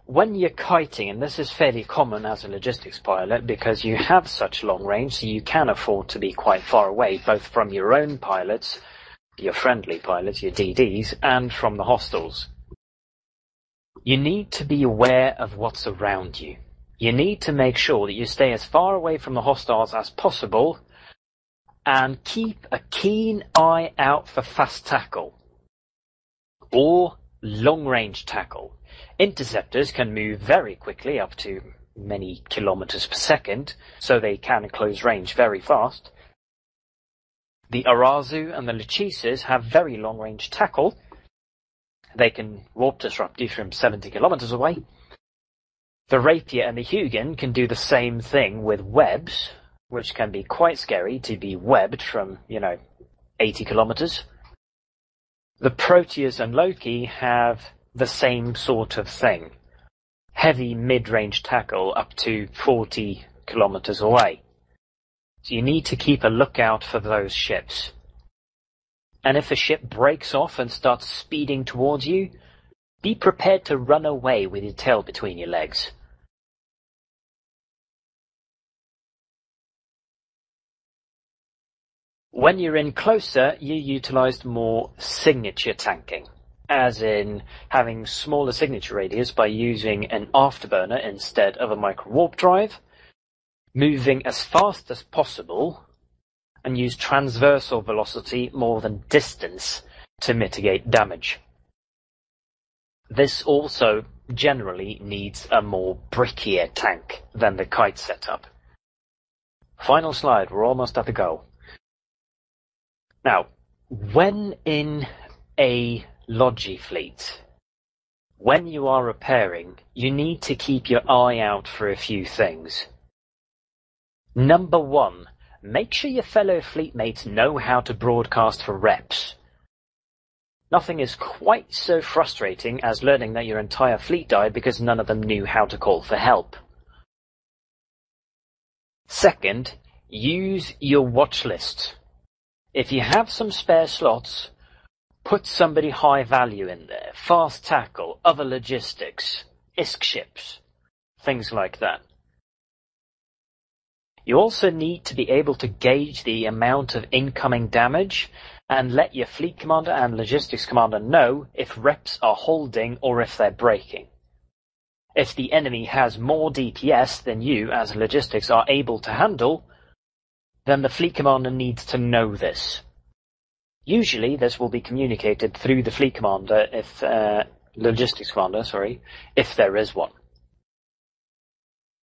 when you're kiting, and this is fairly common as a logistics pilot because you have such long range, so you can afford to be quite far away, both from your own pilots, your friendly pilots, your DDs, and from the hostiles. You need to be aware of what's around you. You need to make sure that you stay as far away from the hostiles as possible and keep a keen eye out for fast tackle or long-range tackle. Interceptors can move very quickly, up to many kilometers per second, so they can close range very fast. The Arazu and the Lachisas have very long-range tackle. They can warp disrupt you from 70 kilometers away. The Rapier and the Hugin can do the same thing with webs, which can be quite scary to be webbed from, 80 kilometers. The Proteus and Loki have the same sort of thing. Heavy mid-range tackle up to 40 kilometers away. So you need to keep a lookout for those ships. And if a ship breaks off and starts speeding towards you, be prepared to run away with your tail between your legs. When you're in closer, you utilise more signature tanking, as in having smaller signature radius by using an afterburner instead of a micro-warp drive, moving as fast as possible, and use transversal velocity more than distance to mitigate damage. This also generally needs a more brickier tank than the kite setup. Final slide, we're almost at the goal. Now, when in a Logi fleet, when you are repairing, you need to keep your eye out for a few things. Number 1, make sure your fellow fleetmates know how to broadcast for reps. Nothing is quite so frustrating as learning that your entire fleet died because none of them knew how to call for help. Second, use your watch list. If you have some spare slots, put somebody high value in there. Fast tackle, other logistics, ISK ships, things like that. You also need to be able to gauge the amount of incoming damage and let your fleet commander and logistics commander know if reps are holding or if they're breaking. If the enemy has more DPS than you as logistics are able to handle, then the fleet commander needs to know this. Usually this will be communicated through the fleet commander logistics commander, if there is one.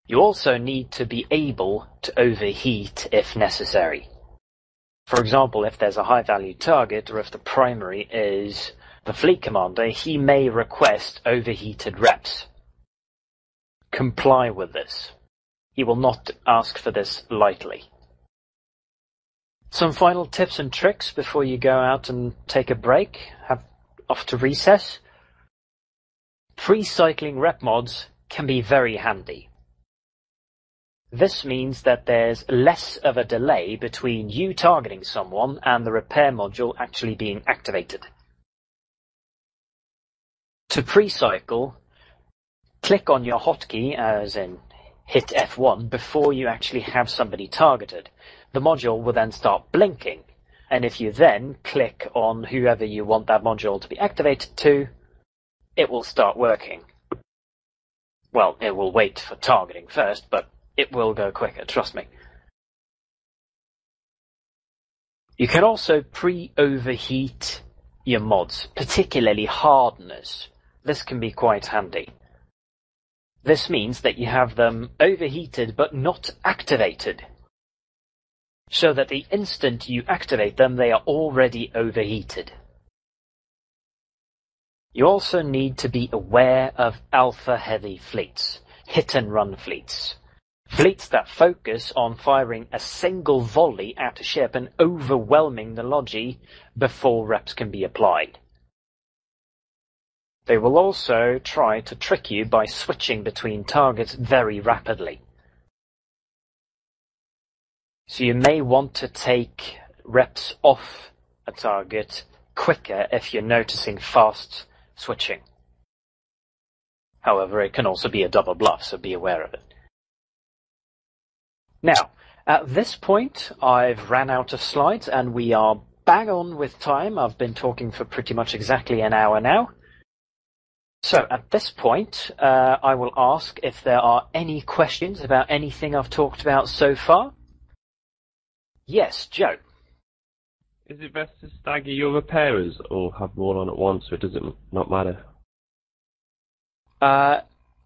You also need to be able to overheat if necessary. For example, if there's a high value target or if the primary is the fleet commander, he may request overheated reps. Comply with this. He will not ask for this lightly. Some final tips and tricks before you go out and take a break, off to recess. Pre-cycling rep mods can be very handy. This means that there's less of a delay between you targeting someone and the repair module actually being activated. To pre-cycle, click on your hotkey, as in hit F1, before you actually have somebody targeted. The module will then start blinking, and if you then click on whoever you want that module to be activated to, it will start working. Well, it will wait for targeting first, but it will go quicker, trust me. You can also pre-overheat your mods, particularly hardeners. This can be quite handy. This means that you have them overheated but not activated, so that the instant you activate them, they are already overheated. You also need to be aware of alpha-heavy fleets, hit-and-run fleets. Fleets that focus on firing a single volley at a ship and overwhelming the Logi before reps can be applied. They will also try to trick you by switching between targets very rapidly. So you may want to take reps off a target quicker if you're noticing fast switching. However, it can also be a double bluff, so be aware of it. Now, at this point, I've ran out of slides and we are bang on with time. I've been talking for pretty much exactly an hour now. So at this point, I will ask if there are any questions about anything I've talked about so far. Yes, Joe. Is it best to stagger your repairers or have them all on at once, or does it not matter?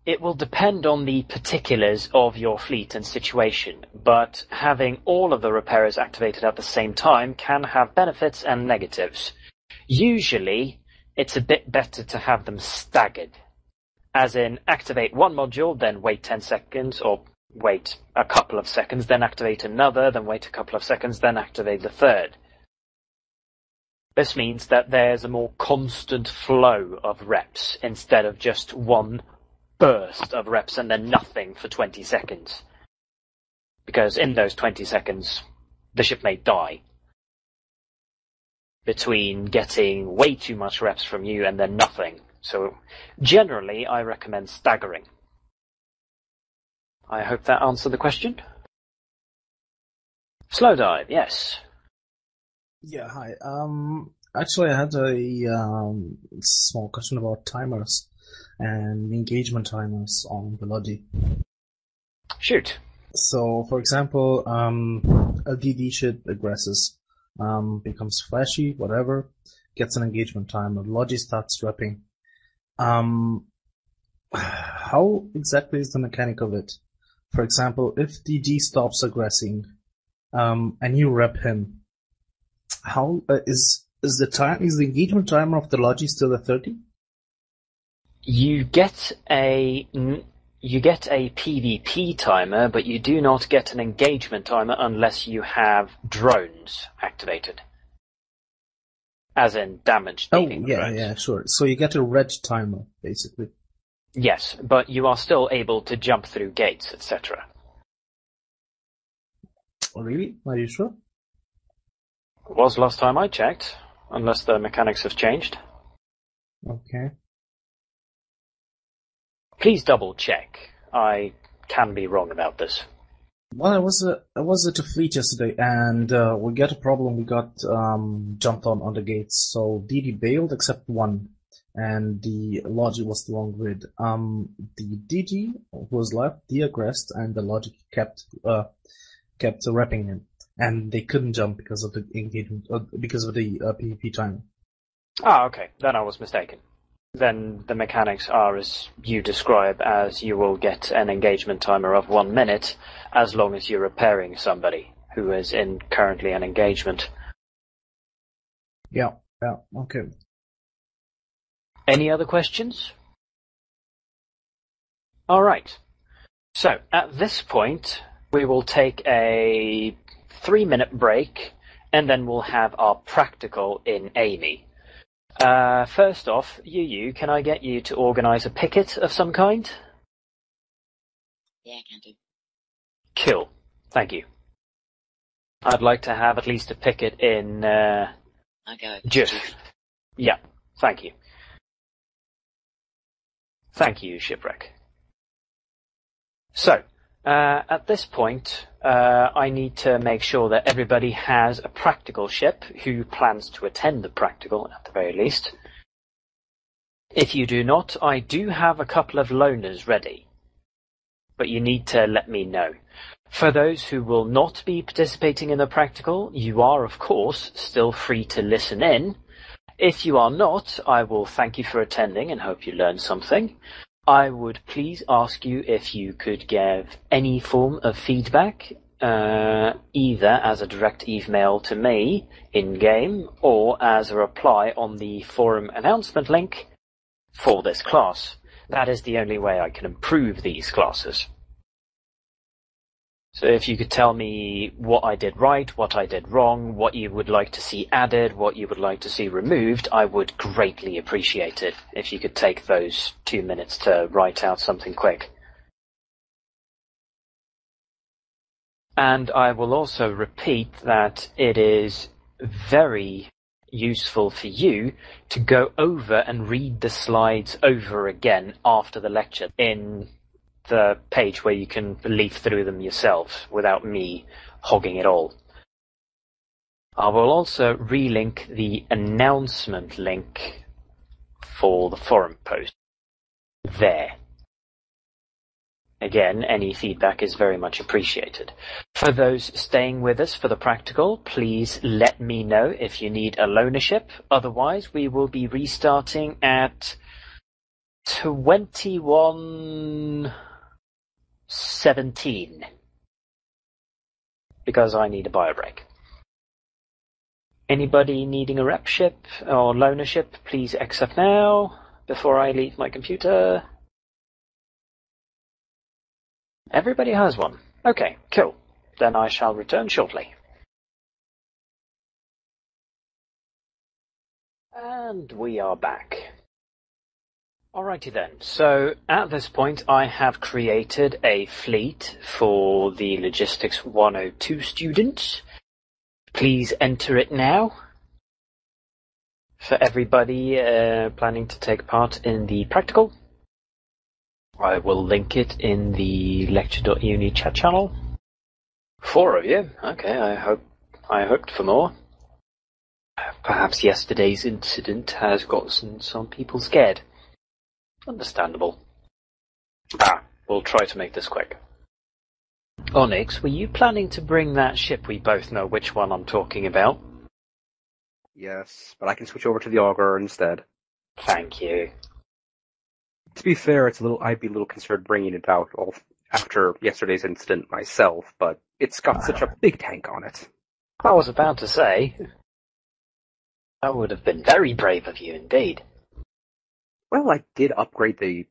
It will depend on the particulars of your fleet and situation, but having all of the repairers activated at the same time can have benefits and negatives. Usually, it's a bit better to have them staggered, as in activate one module, then wait 10 seconds, or wait a couple of seconds, then activate another, then wait a couple of seconds, then activate the third. This means that there's a more constant flow of reps instead of just one burst of reps and then nothing for 20 seconds. Because in those 20 seconds, the ship may die. Between getting way too much reps from you and then nothing. So generally, I recommend staggering. I hope that answered the question. Slow dive, yes. Yeah, hi. Actually, I had a small question about timers and engagement timers on the Logi. Shoot. So, for example, a DD ship aggresses, becomes flashy, whatever, gets an engagement timer, Logi starts repping. How exactly is the mechanic of it? For example, if DD stops aggressing, and you rep him, how is the engagement timer of the Logi still at 30? You get a PvP timer, but you do not get an engagement timer unless you have drones activated. As in damage dealing drones. Yeah, sure. So you get a red timer, basically. Yes, but you are still able to jump through gates, etc. Oh, really? Are you sure? It was last time I checked, unless the mechanics have changed. Okay. Please double check. I can be wrong about this. Well, I was at a fleet yesterday, and we got a problem. We got jumped on the gates. So DD bailed except one, and the Logi was the wrong grid. The DD was left, de-aggressed, and the Logi kept repping him, and they couldn't jump because of the engagement, because of the PvP time. Ah, okay. Then I was mistaken. Then the mechanics are as you describe, as you will get an engagement timer of 1 minute as long as you're repairing somebody who is in currently an engagement. Yeah, okay. Any other questions? Alright. So, at this point, we will take a 3-minute break, and then we'll have our practical in E-UNI. First off, you, can I get you to organise a picket of some kind? Yeah, I can do. Cool. Thank you. I'd like to have at least a picket in, I'll go. Jif. Yeah, thank you. Thank you, Shipwreck. So, at this point, I need to make sure that everybody has a practical ship who plans to attend the practical, at the very least. If you do not, I do have a couple of loaners ready, but you need to let me know. For those who will not be participating in the practical, you are, of course, still free to listen in. If you are not, I will thank you for attending and hope you learned something. I would please ask you if you could give any form of feedback, either as a direct email to me in-game or as a reply on the forum announcement link for this class. That is the only way I can improve these classes. So if you could tell me what I did right, what I did wrong, what you would like to see added, what you would like to see removed, I would greatly appreciate it if you could take those 2 minutes to write out something quick. And I will also repeat that it is very useful for you to go over and read the slides over again after the lecture in the page where you can leaf through them yourself without me hogging it all. I will also relink the announcement link for the forum post there. Again, any feedback is very much appreciated. For those staying with us for the practical, please let me know if you need a loanership. Otherwise, we will be restarting at 21:17 because I need a bio break. Anybody needing a rep ship or loanership, please accept now before I leave my computer. Everybody has one. Okay, cool. Then I shall return shortly. And we are back. Alrighty then. So at this point I have created a fleet for the Logistics 102 students. Please enter it now. For everybody planning to take part in the practical. I will link it in the lecture.uni chat channel. 4 of you. Okay, I hoped for more. Perhaps yesterday's incident has gotten some people scared. Understandable. We'll try to make this quick. Onyx, were you planning to bring that ship? We both know which one I'm talking about. Yes, but I can switch over to the Augur instead. Thank you. To be fair, I'd be a little concerned bringing it out after yesterday's incident myself, but it's got such a big tank on it. I was about to say. That would have been very brave of you indeed. Well, I did upgrade the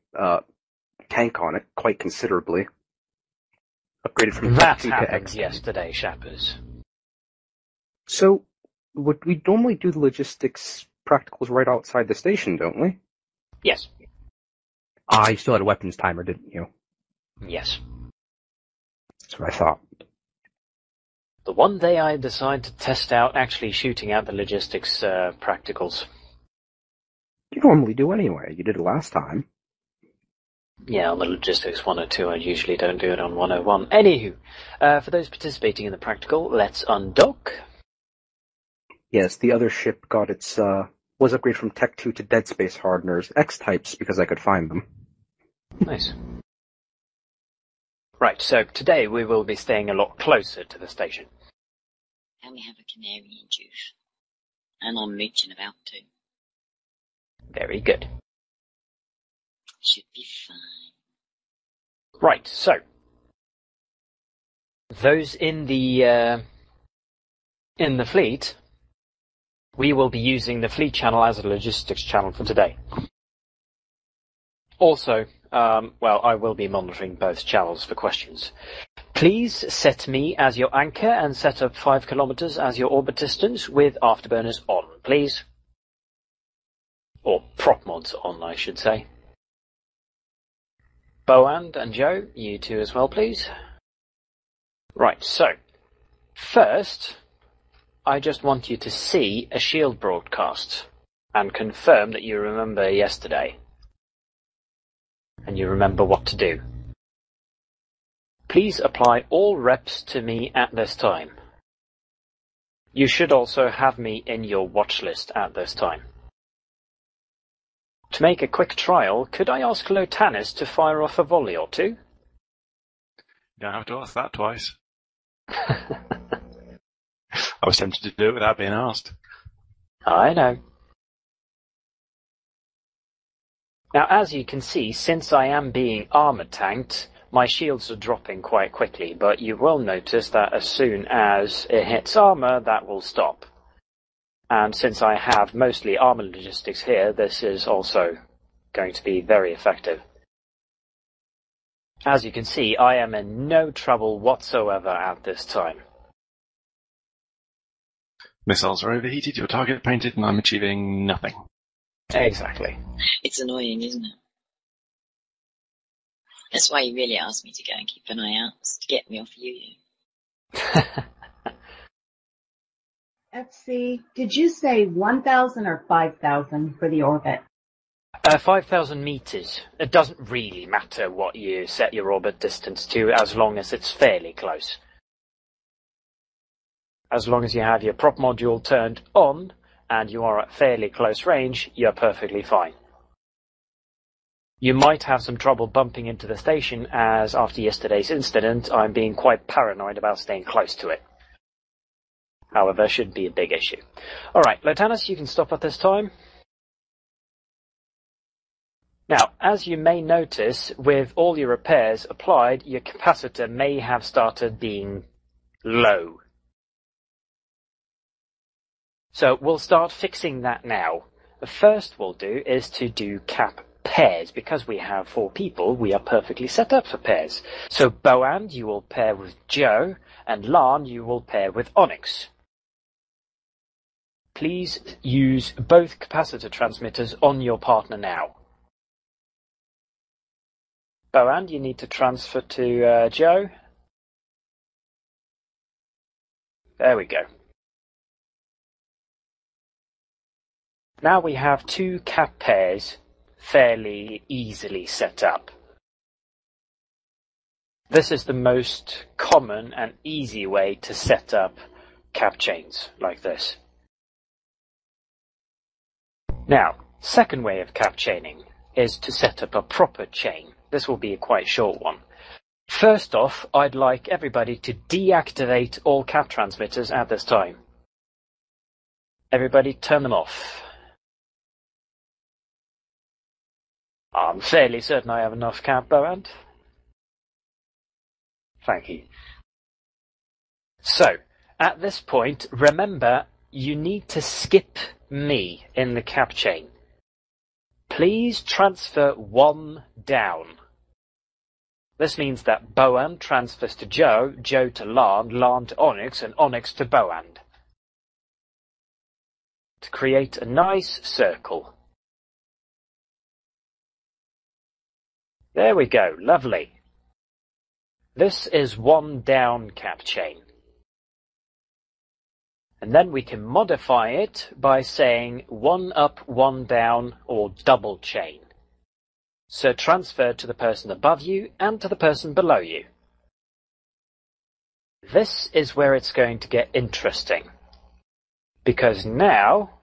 tank on it quite considerably. Upgraded from That T to happened X. yesterday, Shappers. So, would we normally do the logistics practicals right outside the station, don't we? Yes. You still had a weapons timer, didn't you? Yes. That's what I thought. The one day I decide to test out actually shooting out the logistics practicals. You normally do anyway. You did it last time. Yeah, on the Logistics 102, I usually don't do it on 101. Anywho, for those participating in the practical, let's undock. Yes, the other ship got its, was upgraded from Tech 2 to Dead Space Hardeners, X-types, because I could find them. Nice. Right, so today we will be staying a lot closer to the station. And we have a canary in juice. And I'm mooching about too. Very good. Should be fine. Right, so those in the fleet, we will be using the fleet channel as a logistics channel for today. Also, I will be monitoring both channels for questions. Please set me as your anchor and set up 5 kilometers as your orbit distance with afterburners on, please. Or prop mods on, I should say. Boand and Joe, you two as well, please. Right, so, first, I just want you to see a shield broadcast and confirm that you remember yesterday. And you remember what to do. Please apply all reps to me at this time. You should also have me in your watch list at this time. To make a quick trial, could I ask Lotanis to fire off a volley or two? You don't have to ask that twice. I was tempted to do it without being asked. I know. Now, as you can see, since I am being armor tanked, my shields are dropping quite quickly, but you will notice that as soon as it hits armor, that will stop. And since I have mostly armor logistics here, this is also going to be very effective. As you can see, I am in no trouble whatsoever at this time. Missiles are overheated, your target painted, and I'm achieving nothing. Exactly. It's annoying, isn't it? That's why you really asked me to go and keep an eye out, to get me off you. FC, did you say 1,000 or 5,000 for the orbit? 5,000 meters. It doesn't really matter what you set your orbit distance to, as long as it's fairly close. As long as you have your prop module turned on, and you are at fairly close range, you're perfectly fine. You might have some trouble bumping into the station, as after yesterday's incident, I'm being quite paranoid about staying close to it. However, shouldn't be a big issue. Alright, Lieutenants, you can stop at this time. Now, as you may notice, with all your repairs applied, your capacitor may have started being low. So we'll start fixing that now. The first we'll do is to do cap pairs. Because we have 4 people, we are perfectly set up for pairs. So Boand, you will pair with Joe, and Lan, you will pair with Onyx. Please use both capacitor transmitters on your partner now. Boand, you need to transfer to Joe. There we go. Now we have 2 cap pairs fairly easily set up. This is the most common and easy way to set up cap chains like this. Now, second way of cap chaining is to set up a proper chain. This will be a quite short one. First off, I'd like everybody to deactivate all cap transmitters at this time. Everybody turn them off. I'm fairly certain I have enough cap, Boand. Thank you. So, at this point, remember, you need to skip me in the cap chain. Please transfer 1 down. This means that Boand transfers to Joe, Joe to Lan, Lan to Onyx, and Onyx to Boand. To create a nice circle. There we go, lovely. This is 1 down cap chain. And then we can modify it by saying 1 up, 1 down, or double chain. So transfer to the person above you and to the person below you. This is where it's going to get interesting. Because now,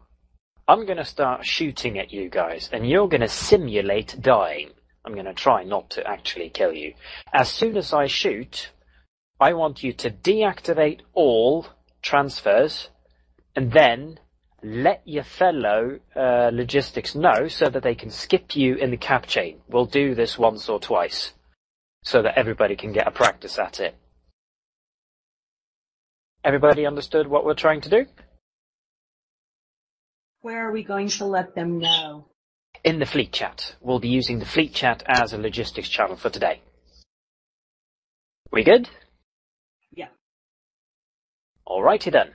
I'm going to start shooting at you guys, and you're going to simulate dying. I'm going to try not to actually kill you. As soon as I shoot, I want you to deactivate all transfers, and then let your fellow logistics know so that they can skip you in the cap chain. We'll do this once or twice, so that everybody can get a practice at it. Everybody understood what we're trying to do? Where are we going to let them know? In the fleet chat. We'll be using the fleet chat as a logistics channel for today. We good? Yeah. Alrighty then.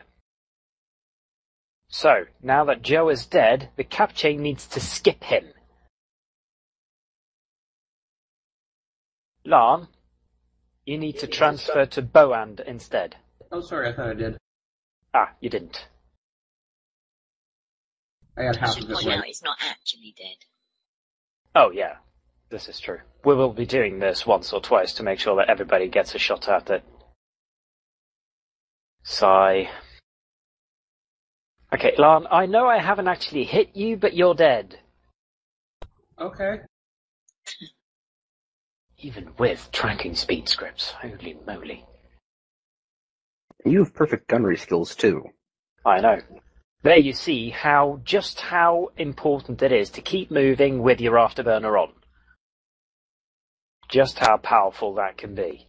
So, now that Joe is dead, the cap chain needs to skip him. Lan, you need to transfer to Boand instead. Oh, sorry, I thought I did. Ah, you didn't. I got I half should of it point right. out he's not actually dead. Oh yeah, this is true. We will be doing this once or twice to make sure that everybody gets a shot at it. Sigh. Okay, Lan, I know I haven't actually hit you, but you're dead. Okay. Even with tracking speed scripts. Holy moly. You have perfect gunnery skills, too. I know. There you see just how important it is to keep moving with your afterburner on. Just how powerful that can be.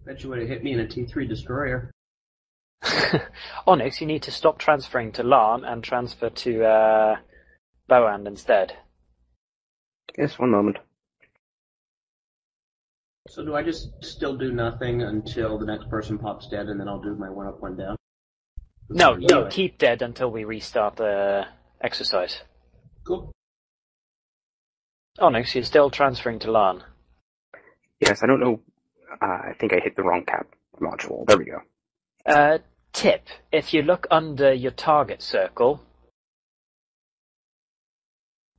Bet you would have hit me in a T3 destroyer. Onyx, you need to stop transferring to Lan and transfer to Boand instead. Yes, one moment. So do I just still do nothing until the next person pops dead, and then I'll do my 1 up, 1 down? No, you keep dead until we restart the exercise. Cool. Onyx, you're still transferring to LAN. Yes, I don't know. I think I hit the wrong cap module. There we go. Tip, if you look under your target circle,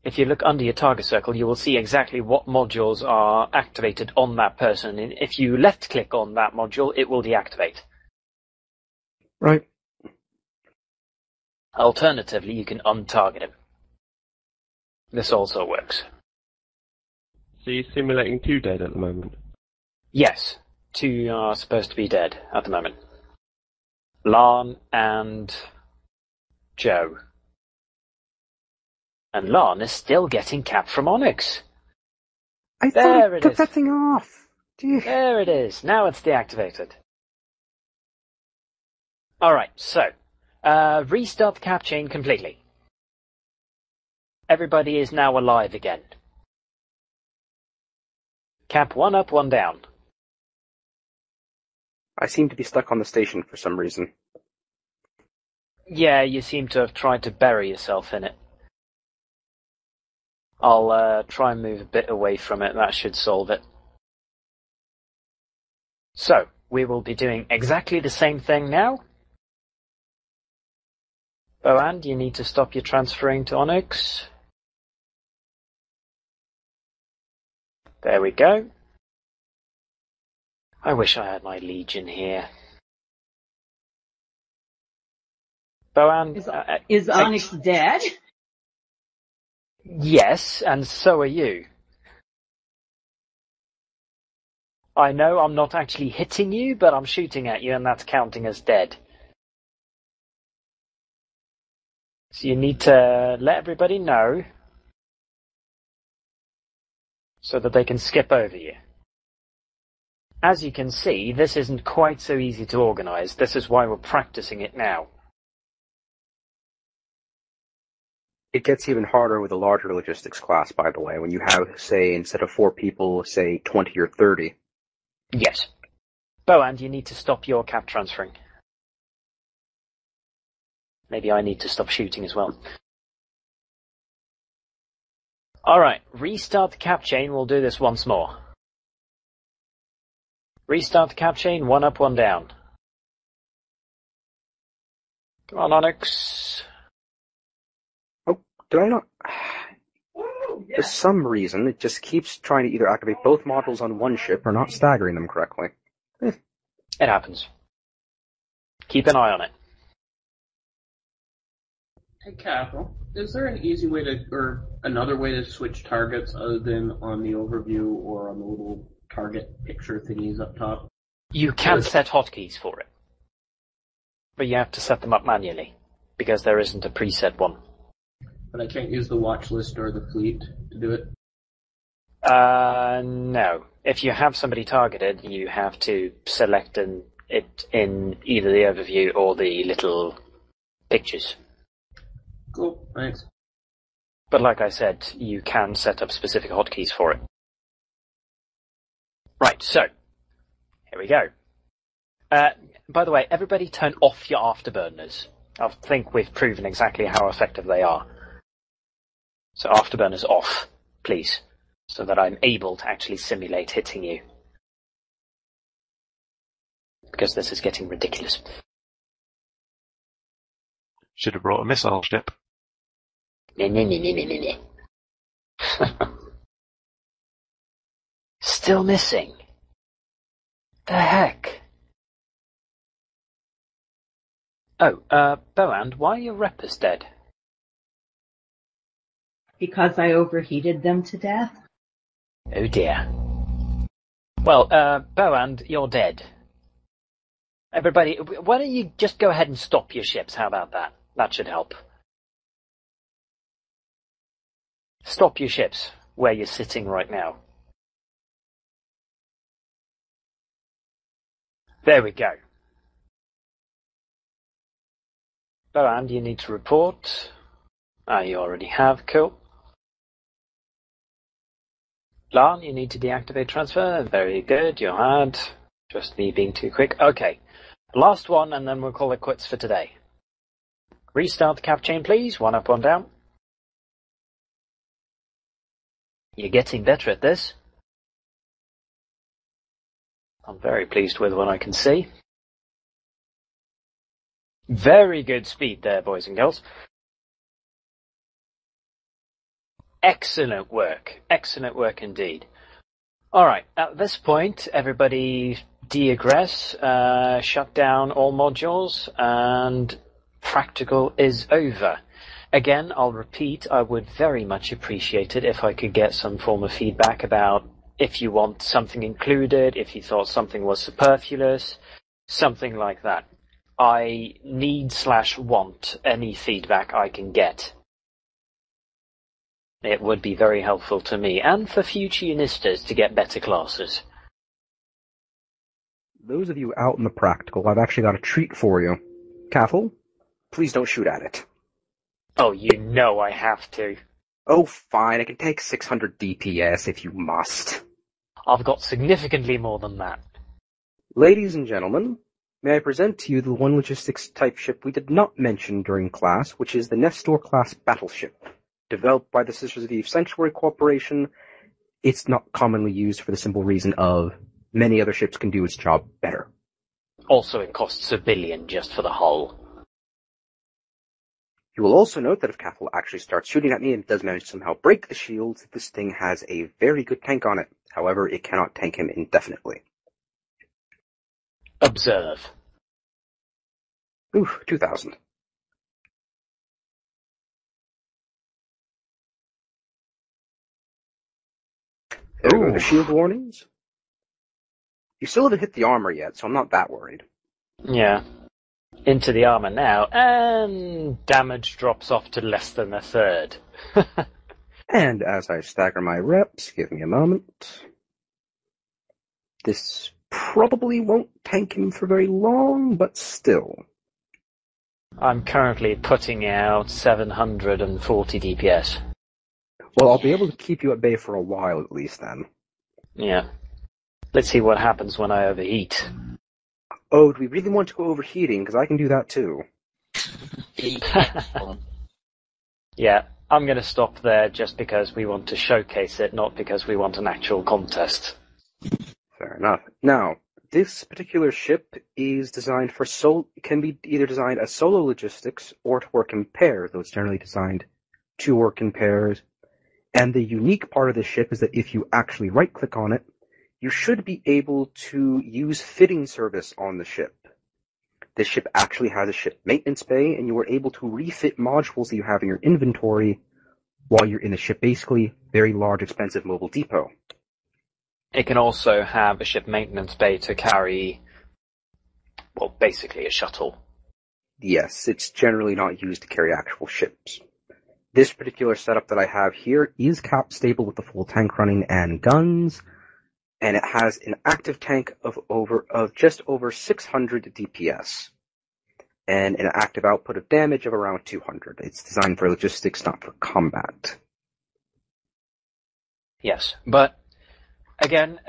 you will see exactly what modules are activated on that person. And if you left-click on that module, it will deactivate. Right. Alternatively, you can untarget him. This also works. So you're simulating 2 dead at the moment? Yes, 2 are supposed to be dead at the moment. Lan and Joe. And Lan is still getting cap from Onyx. I thought I took that thing off. There it is. Now it's deactivated. Alright, so, restart the cap chain completely. Everybody is now alive again. Cap 1 up, 1 down. I seem to be stuck on the station for some reason. Yeah, you seem to have tried to bury yourself in it. I'll try and move a bit away from it. That should solve it. So, we will be doing exactly the same thing now. Boand, you need to stop your transferring to Onyx. There we go. I wish I had my Legion here. Boand... Is Onyx dead? Yes, and so are you. I know I'm not actually hitting you, but I'm shooting at you, and that's counting as dead. So you need to let everybody know so that they can skip over you. As you can see, this isn't quite so easy to organize. This is why we're practicing it now. It gets even harder with a larger logistics class, by the way, when you have, say, instead of 4 people, say, 20 or 30. Yes. Boand, you need to stop your cap transferring. Maybe I need to stop shooting as well. Alright, restart the cap chain. We'll do this once more. Restart the cap chain, 1 up, 1 down. Come on, Onyx. Did I not? For some reason, it just keeps trying to either activate both modules on one ship or not staggering them correctly. It happens. Keep an eye on it. Hey, Cathal, is there an easy way to, or another way to switch targets other than on the overview or on the little target picture thingies up top? You can set hotkeys for it. But you have to set them up manually, because there isn't a preset one. But I can't use the watch list or the fleet to do it? No. If you have somebody targeted, you it to select it in either the overview or the little pictures. Cool, thanks. But like I said, you can set up specific hotkeys for it. Right, so, here we go. By the way, everybody turn off your afterburners. I think we've proven exactly how effective they are. So afterburners off, please, so that I'm able to actually simulate hitting you. Because this is getting ridiculous. Should have brought a missile ship. Still missing. The heck? Oh, Boand, why are your reppers dead? Because I overheated them to death. Oh dear. Well, Boand, you're dead. Everybody, why don't you just go ahead and stop your ships? How about that? That should help. Stop your ships where you're sitting right now. There we go. Boand, you need to report. You already have, cool. Lan, you need to deactivate transfer. Very good, you had. Just me being too quick. Okay. Last one, and then we'll call it quits for today. Restart the cap chain, please. 1 up, 1 down. You're getting better at this. I'm very pleased with what I can see. Very good speed there, boys and girls. Excellent work. Excellent work indeed. Alright, at this point, everybody de-aggress, shut down all modules, and practical is over. Again, I'll repeat, I would very much appreciate it if I could get some form of feedback about if you want something included, if you thought something was superfluous, something like that. I need/want any feedback I can get. It would be very helpful to me, and for future Unistas to get better classes. Those of you out in the practical, I've actually got a treat for you. Cathal, please don't shoot at it. Oh, you know I have to. Oh, fine, I can take 600 DPS if you must. I've got significantly more than that. Ladies and gentlemen, may I present to you the one logistics type ship we did not mention during class, which is the Nestor class battleship. Developed by the Sisters of Eve Sanctuary Corporation, it's not commonly used for the simple reason of many other ships can do its job better. Also, it costs $1 billion just for the hull. You will also note that if Cathal actually starts shooting at me and does manage to somehow break the shields, this thing has a very good tank on it. However, it cannot tank him indefinitely. Observe. Ooh, 2,000. There go the shield warnings. You still haven't hit the armor yet, so I'm not that worried. Yeah. Into the armor now, and damage drops off to less than a third. And as I stagger my reps, give me a moment. This probably won't tank him for very long, but still. I'm currently putting out 740 DPS. Well, I'll be able to keep you at bay for a while at least then. Yeah. Let's see what happens when I overheat. Oh, do we really want to go overheating? Because I can do that too. Yeah, I'm going to stop there just because we want to showcase it, not because we want an actual contest. Fair enough. Now, this particular ship is designed for can be either designed as solo logistics or to work in pairs, though it's generally designed to work in pairs. And the unique part of this ship is that if you actually right-click on it, you should be able to use fitting service on the ship. This ship actually has a ship maintenance bay, and you are able to refit modules that you have in your inventory while you're in the ship. Basically, very large, expensive mobile depot. It can also have a ship maintenance bay to carry, well, basically a shuttle. Yes, it's generally not used to carry actual ships. This particular setup that I have here is cap stable with the full tank running and guns, and it has an active tank of just over 600 DPS, and an active output of damage of around 200. It's designed for logistics, not for combat. Yes, but again,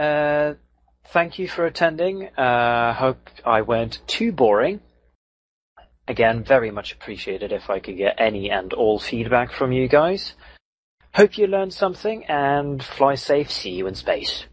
thank you for attending. Hope I weren't too boring. Again, very much appreciated if I could get any and all feedback from you guys. Hope you learned something, and fly safe. See you in space.